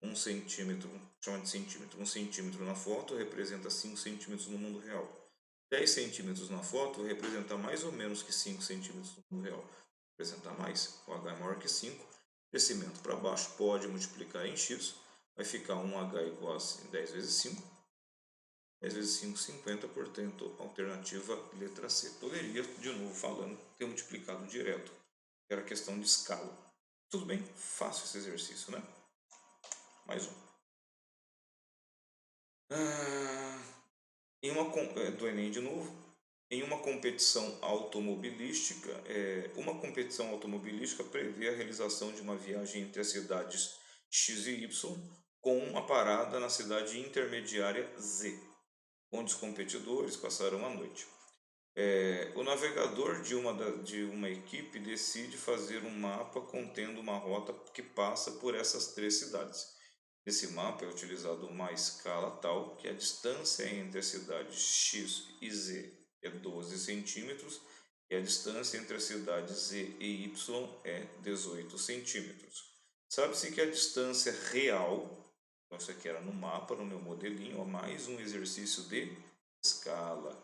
Speaker 1: 1 centímetro, chama de centímetro, 1 centímetro na foto representa 5 centímetros no mundo real. 10 centímetros na foto representa mais ou menos que 5 centímetros no mundo real. Representa mais, o H é maior que 5. Crescimento para baixo pode multiplicar em x, vai ficar 1H igual a 10 vezes 5. 10 vezes 5, 50, portanto, alternativa letra C. Poderia, de novo falando, ter multiplicado direto, que era questão de escala. Tudo bem? Fácil esse exercício, né? Mais um. Do Enem de novo. Em uma competição automobilística, prevê a realização de uma viagem entre as cidades X e Y com uma parada na cidade intermediária Z, onde os competidores passaram a noite. O navegador de uma equipe decide fazer um mapa contendo uma rota que passa por essas 3 cidades. Esse mapa é utilizado uma escala tal que a distância entre as cidades X e Z é 12 centímetros e a distância entre as cidades Z e Y é 18 centímetros. Sabe-se que a distância real, então isso aqui era no mapa, no meu modelinho, ó, mais um exercício de escala.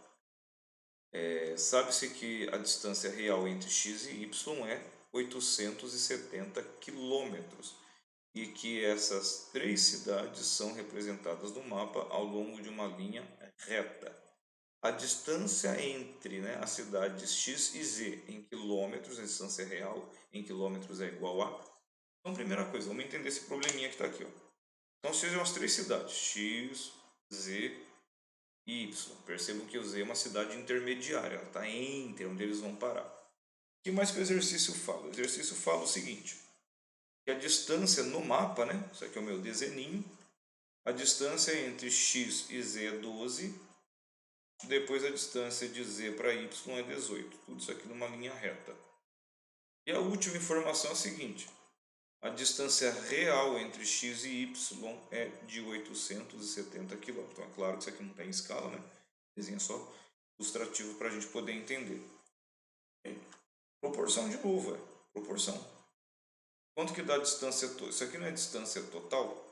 Speaker 1: Sabe-se que a distância real entre x e y é 870 quilômetros e que essas 3 cidades são representadas no mapa ao longo de uma linha reta. A distância entre, né, as cidades x e z em quilômetros, a distância real em quilômetros é igual a... Então, primeira coisa, vamos entender esse probleminha que está aqui. Ó. Então, sejam as 3 cidades, x, z Y. Percebam que eu usei uma cidade intermediária, ela está entre onde eles vão parar. O que mais que o exercício fala? O exercício fala o seguinte, que a distância no mapa, né? Isso aqui é o meu desenho, a distância entre x e z é 12, depois a distância de z para y é 18, tudo isso aqui numa linha reta. E a última informação é a seguinte, a distância real entre x e y é de 870 km. Então é claro que isso aqui não tem escala, né? Desenho só ilustrativo para a gente poder entender. Proporção de novo, proporção. Quanto que dá a distância total? Isso aqui não é distância total?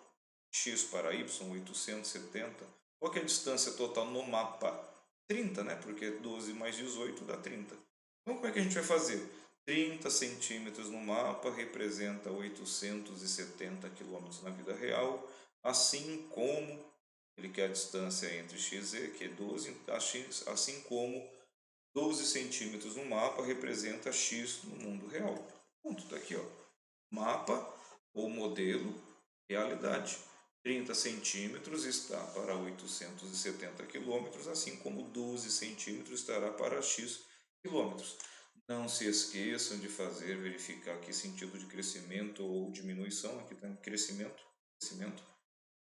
Speaker 1: X para y, 870. Qual que é a distância total no mapa? 30, né? Porque 12 mais 18 dá 30. Então como é que a gente vai fazer? 30 centímetros no mapa representa 870 quilômetros na vida real, assim como ele quer a distância entre x e z, que é 12, assim como 12 centímetros no mapa representa x no mundo real. Ponto, está aqui, ó. Mapa ou modelo, realidade. 30 centímetros está para 870 quilômetros, assim como 12 centímetros estará para x quilômetros. Não se esqueçam de verificar aqui sentido de crescimento ou diminuição. Aqui está em crescimento.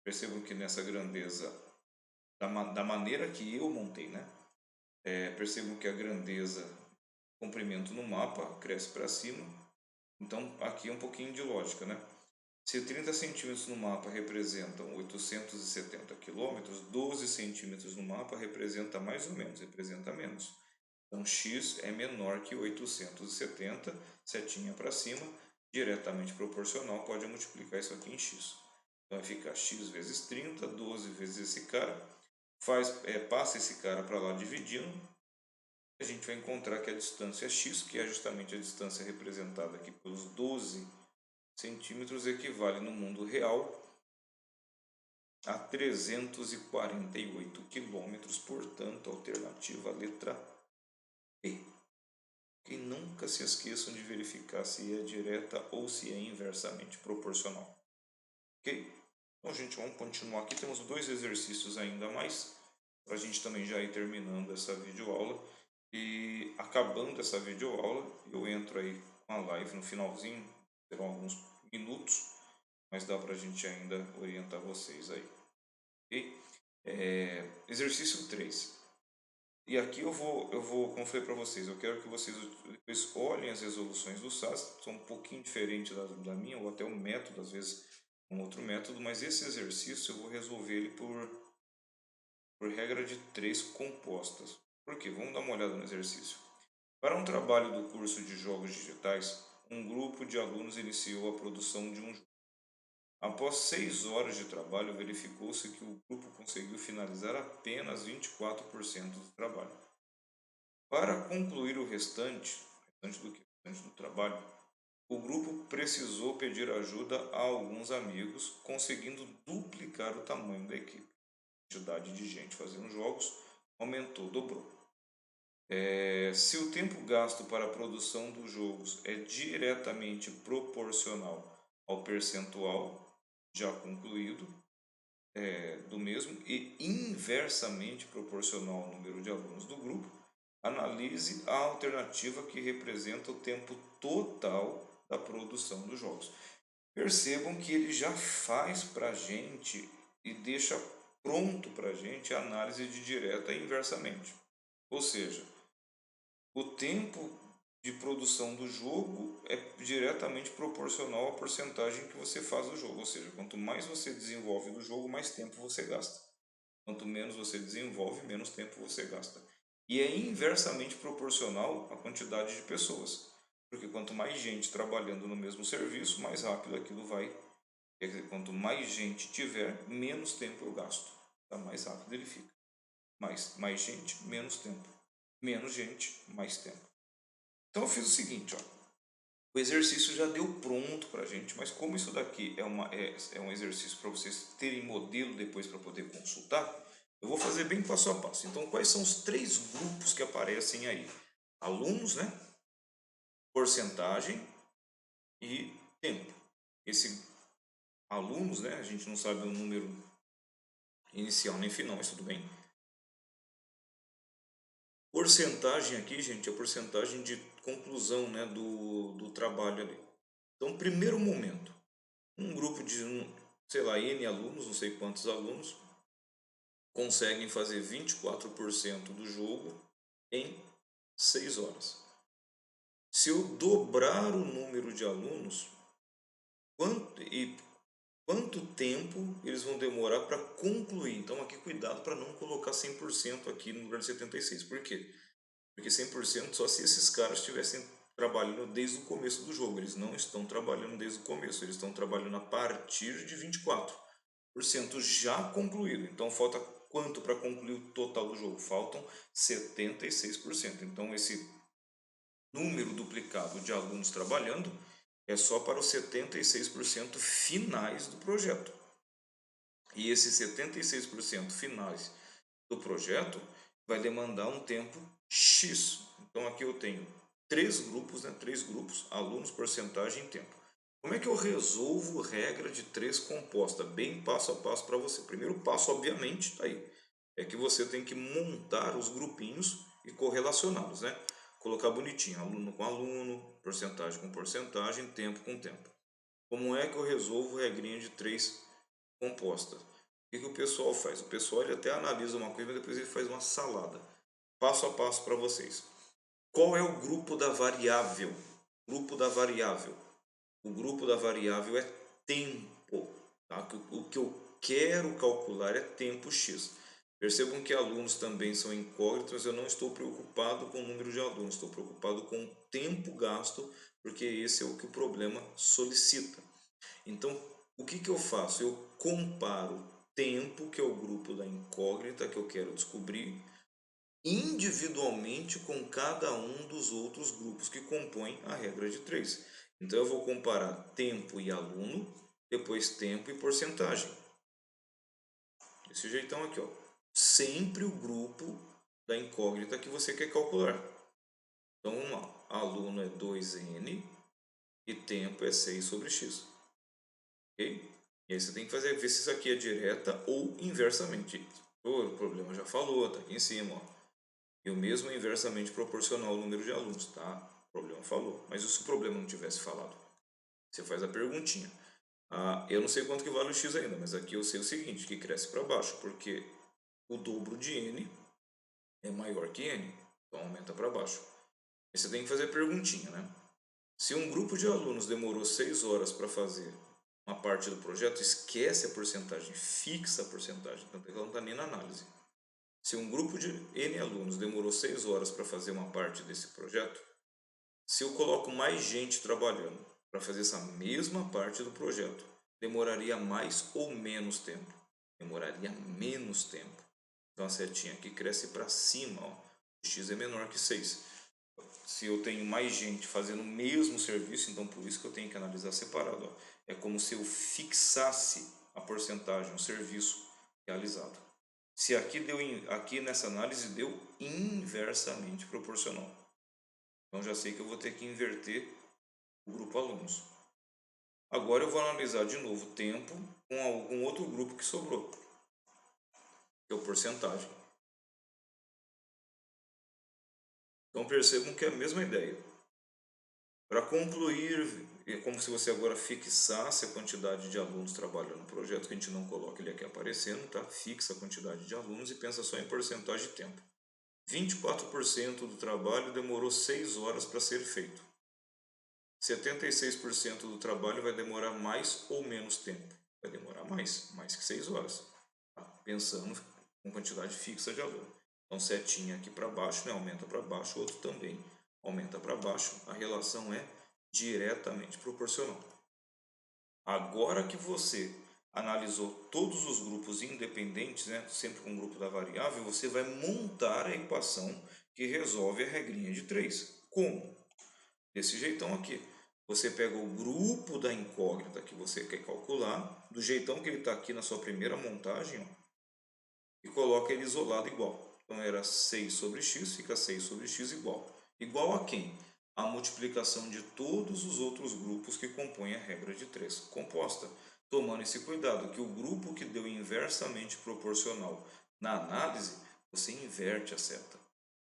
Speaker 1: Percebam que nessa grandeza, da maneira que eu montei, né? Percebam que a grandeza, comprimento no mapa, cresce para cima. Então aqui é um pouquinho de lógica, né? Se 30 centímetros no mapa representam 870 quilômetros, 12 centímetros no mapa representa mais ou menos, representa menos. Então, x é menor que 870, setinha para cima, diretamente proporcional, pode multiplicar isso aqui em x. Então, vai ficar x vezes 30, 12 vezes esse cara, passa esse cara para lá dividindo, a gente vai encontrar que a distância x, que é justamente a distância representada aqui pelos 12 centímetros, equivale no mundo real a 348 quilômetros, portanto, alternativa letra B. E nunca se esqueçam de verificar se é direta ou se é inversamente proporcional. Ok? Então, gente, vamos continuar aqui. Temos 2 exercícios ainda a mais, para a gente também já ir terminando essa videoaula. E acabando essa videoaula, eu entro aí com a live no finalzinho, terão alguns minutos, mas dá para a gente ainda orientar vocês aí. Ok? Exercício 3. E aqui como eu falei para vocês, eu quero que vocês depois olhem as resoluções do SAS, são um pouquinho diferentes da minha, ou até o método, às vezes um outro método, mas esse exercício eu vou resolver ele por regra de 3 compostas. Por quê? Vamos dar uma olhada no exercício. Para um trabalho do curso de jogos digitais, um grupo de alunos iniciou a produção de um jogo. Após 6 horas de trabalho, verificou-se que o grupo conseguiu finalizar apenas 24% do trabalho. Para concluir o restante do trabalho, o grupo precisou pedir ajuda a alguns amigos, conseguindo duplicar o tamanho da equipe. A quantidade de gente fazendo jogos aumentou, dobrou. Se o tempo gasto para a produção dos jogos é diretamente proporcional ao percentual já concluído do mesmo e inversamente proporcional ao número de alunos do grupo, analise a alternativa que representa o tempo total da produção dos jogos. Percebam que ele já faz para a gente e deixa pronto para a gente a análise de direta e inversamente. Ou seja, o tempo de produção do jogo é diretamente proporcional à porcentagem que você faz do jogo. Ou seja, quanto mais você desenvolve do jogo, mais tempo você gasta. Quanto menos você desenvolve, menos tempo você gasta. E é inversamente proporcional à quantidade de pessoas. Porque quanto mais gente trabalhando no mesmo serviço, mais rápido aquilo vai. Quer dizer, quanto mais gente tiver, menos tempo eu gasto. Tá? Mais rápido ele fica. Mais gente, menos tempo. Menos gente, mais tempo. Então eu fiz o seguinte, ó. O exercício já deu pronto para a gente, mas como isso daqui é um exercício para vocês terem modelo depois para poder consultar, eu vou fazer bem passo a passo. Então, quais são os 3 grupos que aparecem aí? Alunos, né? Porcentagem e tempo. Esse alunos, né? A gente não sabe o número inicial nem final, mas tudo bem. Porcentagem aqui, gente, é a porcentagem de conclusão, né, do trabalho ali. Então, primeiro momento, um grupo de, sei lá, N alunos, não sei quantos alunos, conseguem fazer 24% do jogo em 6 horas. Se eu dobrar o número de alunos, quanto tempo eles vão demorar para concluir? Então aqui cuidado para não colocar 100% aqui no lugar de 76%. Por quê? Porque 100% só se esses caras estivessem trabalhando desde o começo do jogo. Eles não estão trabalhando desde o começo, eles estão trabalhando a partir de 24% já concluído. Então falta quanto para concluir o total do jogo? Faltam 76%. Então esse número duplicado de alunos trabalhando é só para os 76% finais do projeto. E esses 76% finais do projeto vai demandar um tempo X. Então aqui eu tenho 3 grupos, né? 3 grupos, alunos, porcentagem e tempo. Como é que eu resolvo regra de 3 composta? Bem passo a passo para você. Primeiro passo, obviamente, tá aí. É que você tem que montar os grupinhos e correlacioná-los, né? Colocar bonitinho, aluno com aluno, porcentagem com porcentagem, tempo com tempo. Como é que eu resolvo regrinha de 3 composta? O que o pessoal faz? O pessoal ele até analisa uma coisa, mas depois ele faz uma salada. Passo a passo para vocês. Qual é o grupo da variável? Grupo da variável. O grupo da variável é tempo. Tá? O que eu quero calcular é tempo x. Percebam que alunos também são incógnitos, eu não estou preocupado com o número de alunos, estou preocupado com o tempo gasto, porque esse é o que o problema solicita. Então, o que eu faço? Eu comparo tempo, que é o grupo da incógnita que eu quero descobrir, individualmente com cada um dos outros grupos que compõem a regra de 3. Então eu vou comparar tempo e aluno, depois tempo e porcentagem. Desse jeitão aqui, ó. Sempre o grupo da incógnita que você quer calcular. Então vamos lá. Aluno é 2n e tempo é 6 sobre x. Ok? E aí você tem que fazer, ver se isso aqui é direta ou inversamente. O problema já falou, tá aqui em cima, ó. E o mesmo é inversamente proporcional ao número de alunos, tá? O problema falou. Mas e se o problema não tivesse falado? Você faz a perguntinha. Eu não sei quanto que vale o x ainda, mas aqui eu sei o seguinte, que cresce para baixo, porque o dobro de n é maior que n, então aumenta para baixo. E você tem que fazer a perguntinha, né? Se um grupo de alunos demorou 6 horas para fazer uma parte do projeto, esquece a porcentagem, fixa a porcentagem, tanto é que ela não está nem na análise. Se um grupo de N alunos demorou 6 horas para fazer uma parte desse projeto, se eu coloco mais gente trabalhando para fazer essa mesma parte do projeto, demoraria mais ou menos tempo? Demoraria menos tempo. Então a setinha aqui cresce para cima, ó. O x é menor que 6. Se eu tenho mais gente fazendo o mesmo serviço, então por isso que eu tenho que analisar separado, ó. É como se eu fixasse a porcentagem, o serviço realizado. Se aqui nessa análise deu inversamente proporcional. Então já sei que eu vou ter que inverter o grupo alunos. Agora eu vou analisar de novo o tempo com algum outro grupo que sobrou, que é o porcentagem. Então percebam que é a mesma ideia. Para concluir, é como se você agora fixasse a quantidade de alunos trabalhando no projeto, que a gente não coloca ele aqui aparecendo, tá? Fixa a quantidade de alunos e pensa só em porcentagem de tempo. 24% do trabalho demorou 6 horas para ser feito. 76% do trabalho vai demorar mais ou menos tempo. Vai demorar mais que 6 horas. Tá? Pensando com quantidade fixa de aluno. Então, setinha aqui para baixo, né? Aumenta para baixo, outro também aumenta para baixo. A relação é diretamente proporcional. Agora que você analisou todos os grupos independentes, né? Sempre com o grupo da variável, você vai montar a equação que resolve a regrinha de 3. Como? Desse jeitão aqui. Você pega o grupo da incógnita que você quer calcular, do jeitão que ele está aqui na sua primeira montagem, ó, e coloca ele isolado igual. Então era 6 sobre x, fica 6 sobre x igual. Igual a quem? A multiplicação de todos os outros grupos que compõem a regra de 3 composta. Tomando esse cuidado que o grupo que deu inversamente proporcional na análise, você inverte a seta.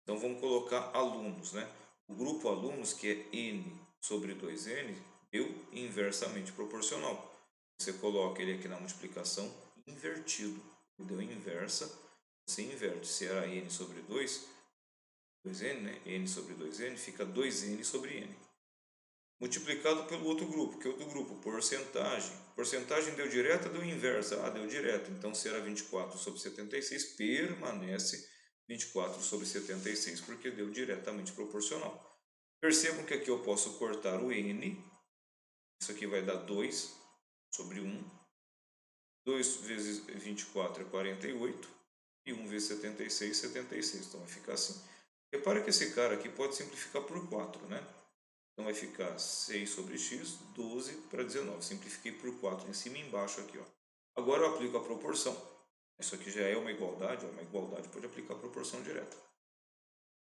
Speaker 1: Então vamos colocar alunos, né? O grupo alunos, que é n sobre 2n, deu inversamente proporcional. Você coloca ele aqui na multiplicação invertido. Deu inversa, você inverte. Se era n sobre 2n, né? N sobre 2n fica 2n sobre n. Multiplicado pelo outro grupo, que é outro grupo, porcentagem. Porcentagem deu direta, deu inversa. Deu direta. Então, se era 24 sobre 76, permanece 24 sobre 76, porque deu diretamente proporcional. Percebam que aqui eu posso cortar o n. Isso aqui vai dar 2 sobre 1. 2 vezes 24 é 48. E 1 vezes 76, 76. Então vai ficar assim. Repara que esse cara aqui pode simplificar por 4, né? Então vai ficar 6 sobre x, 12 para 19. Simplifiquei por 4 em cima e embaixo aqui, ó. Agora eu aplico a proporção. Isso aqui já é uma igualdade, ó. Uma igualdade pode aplicar a proporção direta.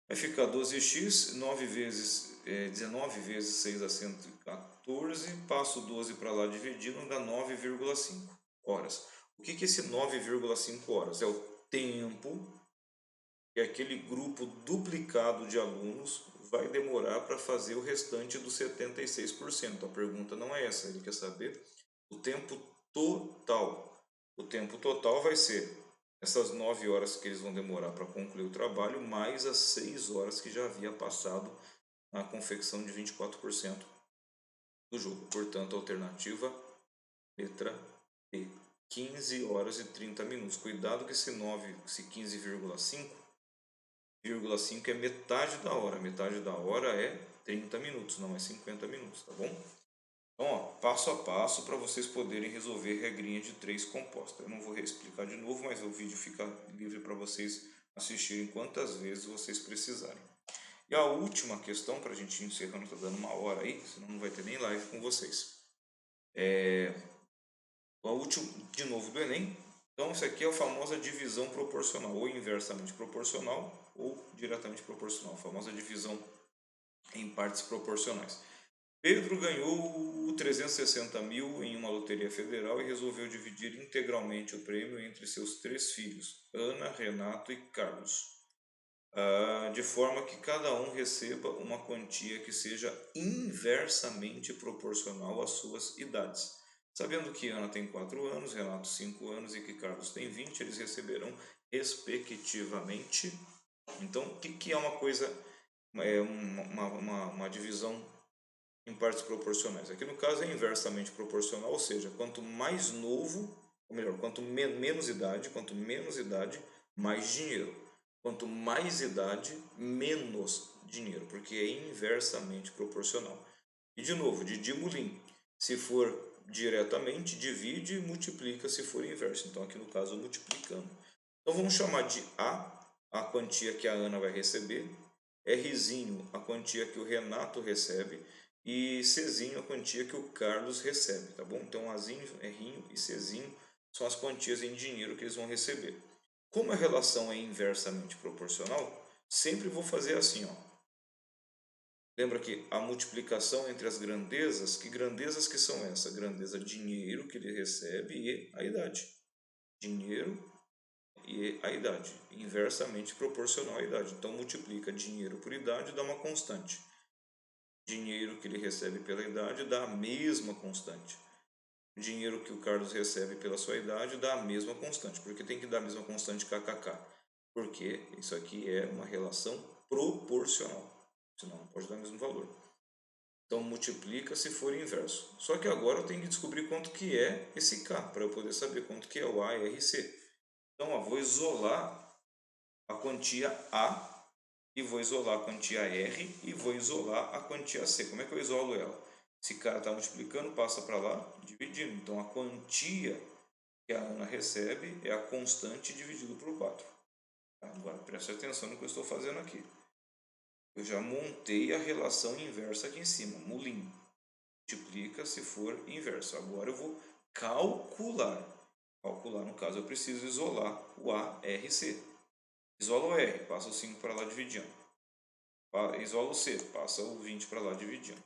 Speaker 1: Vai ficar 12x, 19 vezes 6 dá 114, passo 12 para lá dividindo, dá 9,5 horas. O que é esse 9,5 horas? É o tempo que aquele grupo duplicado de alunos vai demorar para fazer o restante dos 76%. A pergunta não é essa, ele quer saber o tempo total. O tempo total vai ser essas 9 horas que eles vão demorar para concluir o trabalho, mais as 6 horas que já havia passado na confecção de 24% do jogo. Portanto, a alternativa, letra B, 15 horas e 30 minutos. Cuidado que esse 15,5 é metade da hora. Metade da hora é 30 minutos, não é 50 minutos, tá bom? Então, ó, passo a passo para vocês poderem resolver regrinha de 3 composta. Eu não vou explicar de novo, mas o vídeo fica livre para vocês assistirem quantas vezes vocês precisarem. E a última questão, para a gente ir encerrando, está dando 1 hora aí, senão não vai ter nem live com vocês. A última, de novo, do Enem. Então, isso aqui é a famosa divisão proporcional, ou inversamente proporcional, ou diretamente proporcional, a famosa divisão em partes proporcionais. Pedro ganhou 360 mil em uma loteria federal e resolveu dividir integralmente o prêmio entre seus 3 filhos, Ana, Renato e Carlos, de forma que cada um receba uma quantia que seja inversamente proporcional às suas idades. Sabendo que Ana tem 4 anos, Renato 5 anos e que Carlos tem 20, eles receberão respectivamente. Então, o que é uma coisa, uma divisão em partes proporcionais? Aqui no caso é inversamente proporcional, ou seja, quanto mais novo, ou melhor, quanto menos idade, mais dinheiro. Quanto mais idade, menos dinheiro, porque é inversamente proporcional. E de novo, de Moulin, se for diretamente, divide e multiplica se for inverso. Então aqui no caso multiplicando. Então vamos chamar de a quantia que a Ana vai receber, Rzinho a quantia que o Renato recebe e Czinho a quantia que o Carlos recebe, tá bom? Então Azinho, Rzinho e Czinho são as quantias em dinheiro que eles vão receber. Como a relação é inversamente proporcional, sempre vou fazer assim, ó. Lembra que a multiplicação entre as grandezas, que grandezas que são essa? Grandeza dinheiro que ele recebe e a idade. Dinheiro e a idade, inversamente proporcional à idade. Então multiplica dinheiro por idade, dá uma constante. Dinheiro que ele recebe pela idade dá a mesma constante. O dinheiro que o Carlos recebe pela sua idade dá a mesma constante. Por que tem que dar a mesma constante kkk? Porque isso aqui é uma relação proporcional. Senão não pode dar o mesmo valor. Então multiplica se for inverso. Só que agora eu tenho que descobrir quanto que é esse K, para eu poder saber quanto que é o ARC. Então ó, vou isolar a quantia A e vou isolar a quantia R e vou isolar a quantia C. Como é que eu isolo ela? Esse cara está multiplicando, passa para lá, dividindo. Então a quantia que a Ana recebe é a constante dividido por 4. Agora preste atenção no que eu estou fazendo aqui. Eu já montei a relação inversa aqui em cima, Moulin. Multiplica se for inverso. Agora eu vou calcular. Calcular, no caso, eu preciso isolar o ARC. Isola o R, passa o 5 para lá dividindo. Isola o C, passa o 20 para lá dividindo.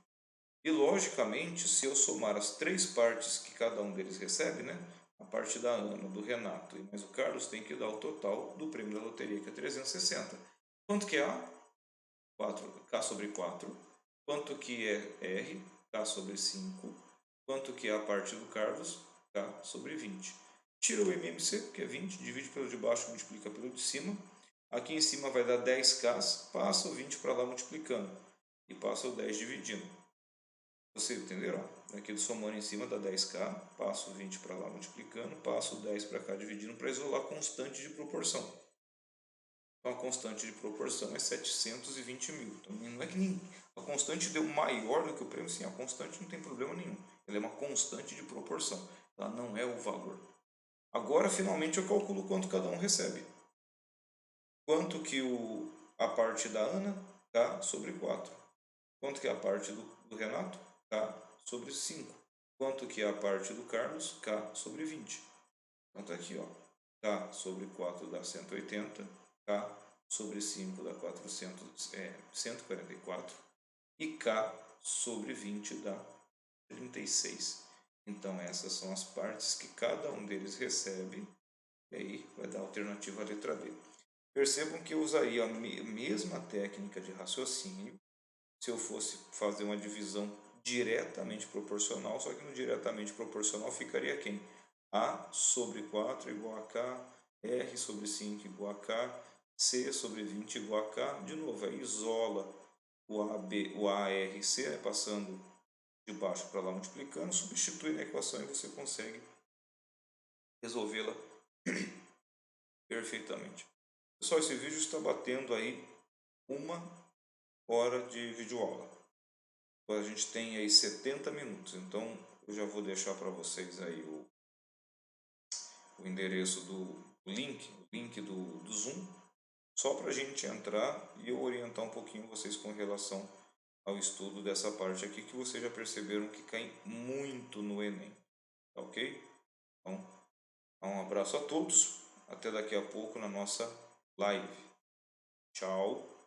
Speaker 1: E logicamente, se eu somar as 3 partes que cada um deles recebe, né? A parte da Ana, do Renato e mais o Carlos, tem que dar o total do prêmio da loteria, que é 360. Quanto que é A? 4, K sobre 4. Quanto que é R? K sobre 5. Quanto que é a parte do Carlos? K sobre 20. Tira o MMC, que é 20, divide pelo de baixo, multiplica pelo de cima. Aqui em cima vai dar 10K, passa o 20 para lá multiplicando. E passa o 10 dividindo. Vocês entenderam? Aqui somando em cima dá 10K, passo o 20 para lá multiplicando, passo o 10 para cá dividindo para isolar a constante de proporção. Então a constante de proporção é 720 mil. Então não é que a constante deu maior do que o prêmio, sim, a constante não tem problema nenhum. Ela é uma constante de proporção, ela não é o valor. Agora finalmente eu calculo quanto cada um recebe. Quanto que a parte da Ana? K sobre 4. Quanto que é a parte do Renato? K sobre 5. Quanto que é a parte do Carlos? K sobre 20. Então tá aqui, ó. K sobre 4 dá 180. K sobre 5 dá 144. E K sobre 20 dá 36. Então essas são as partes que cada um deles recebe. E aí vai dar a alternativa à letra D. Percebam que eu usaria a mesma técnica de raciocínio se eu fosse fazer uma divisão diretamente proporcional, só que no diretamente proporcional ficaria quem? A sobre 4 igual a K, R sobre 5 igual a K, C sobre 20 igual a K. De novo, aí isola o ARC, né, passando de baixo para lá multiplicando, substitui na equação e você consegue resolvê-la perfeitamente. Pessoal, esse vídeo está batendo aí 1 hora de videoaula. a gente tem aí 70 minutos. Então eu já vou deixar para vocês aí o endereço o link do Zoom, só para a gente entrar e eu orientar um pouquinho vocês com relação ao estudo dessa parte aqui, que vocês já perceberam que cai muito no Enem, tá ok? Então, um abraço a todos, até daqui a pouco na nossa live. Tchau!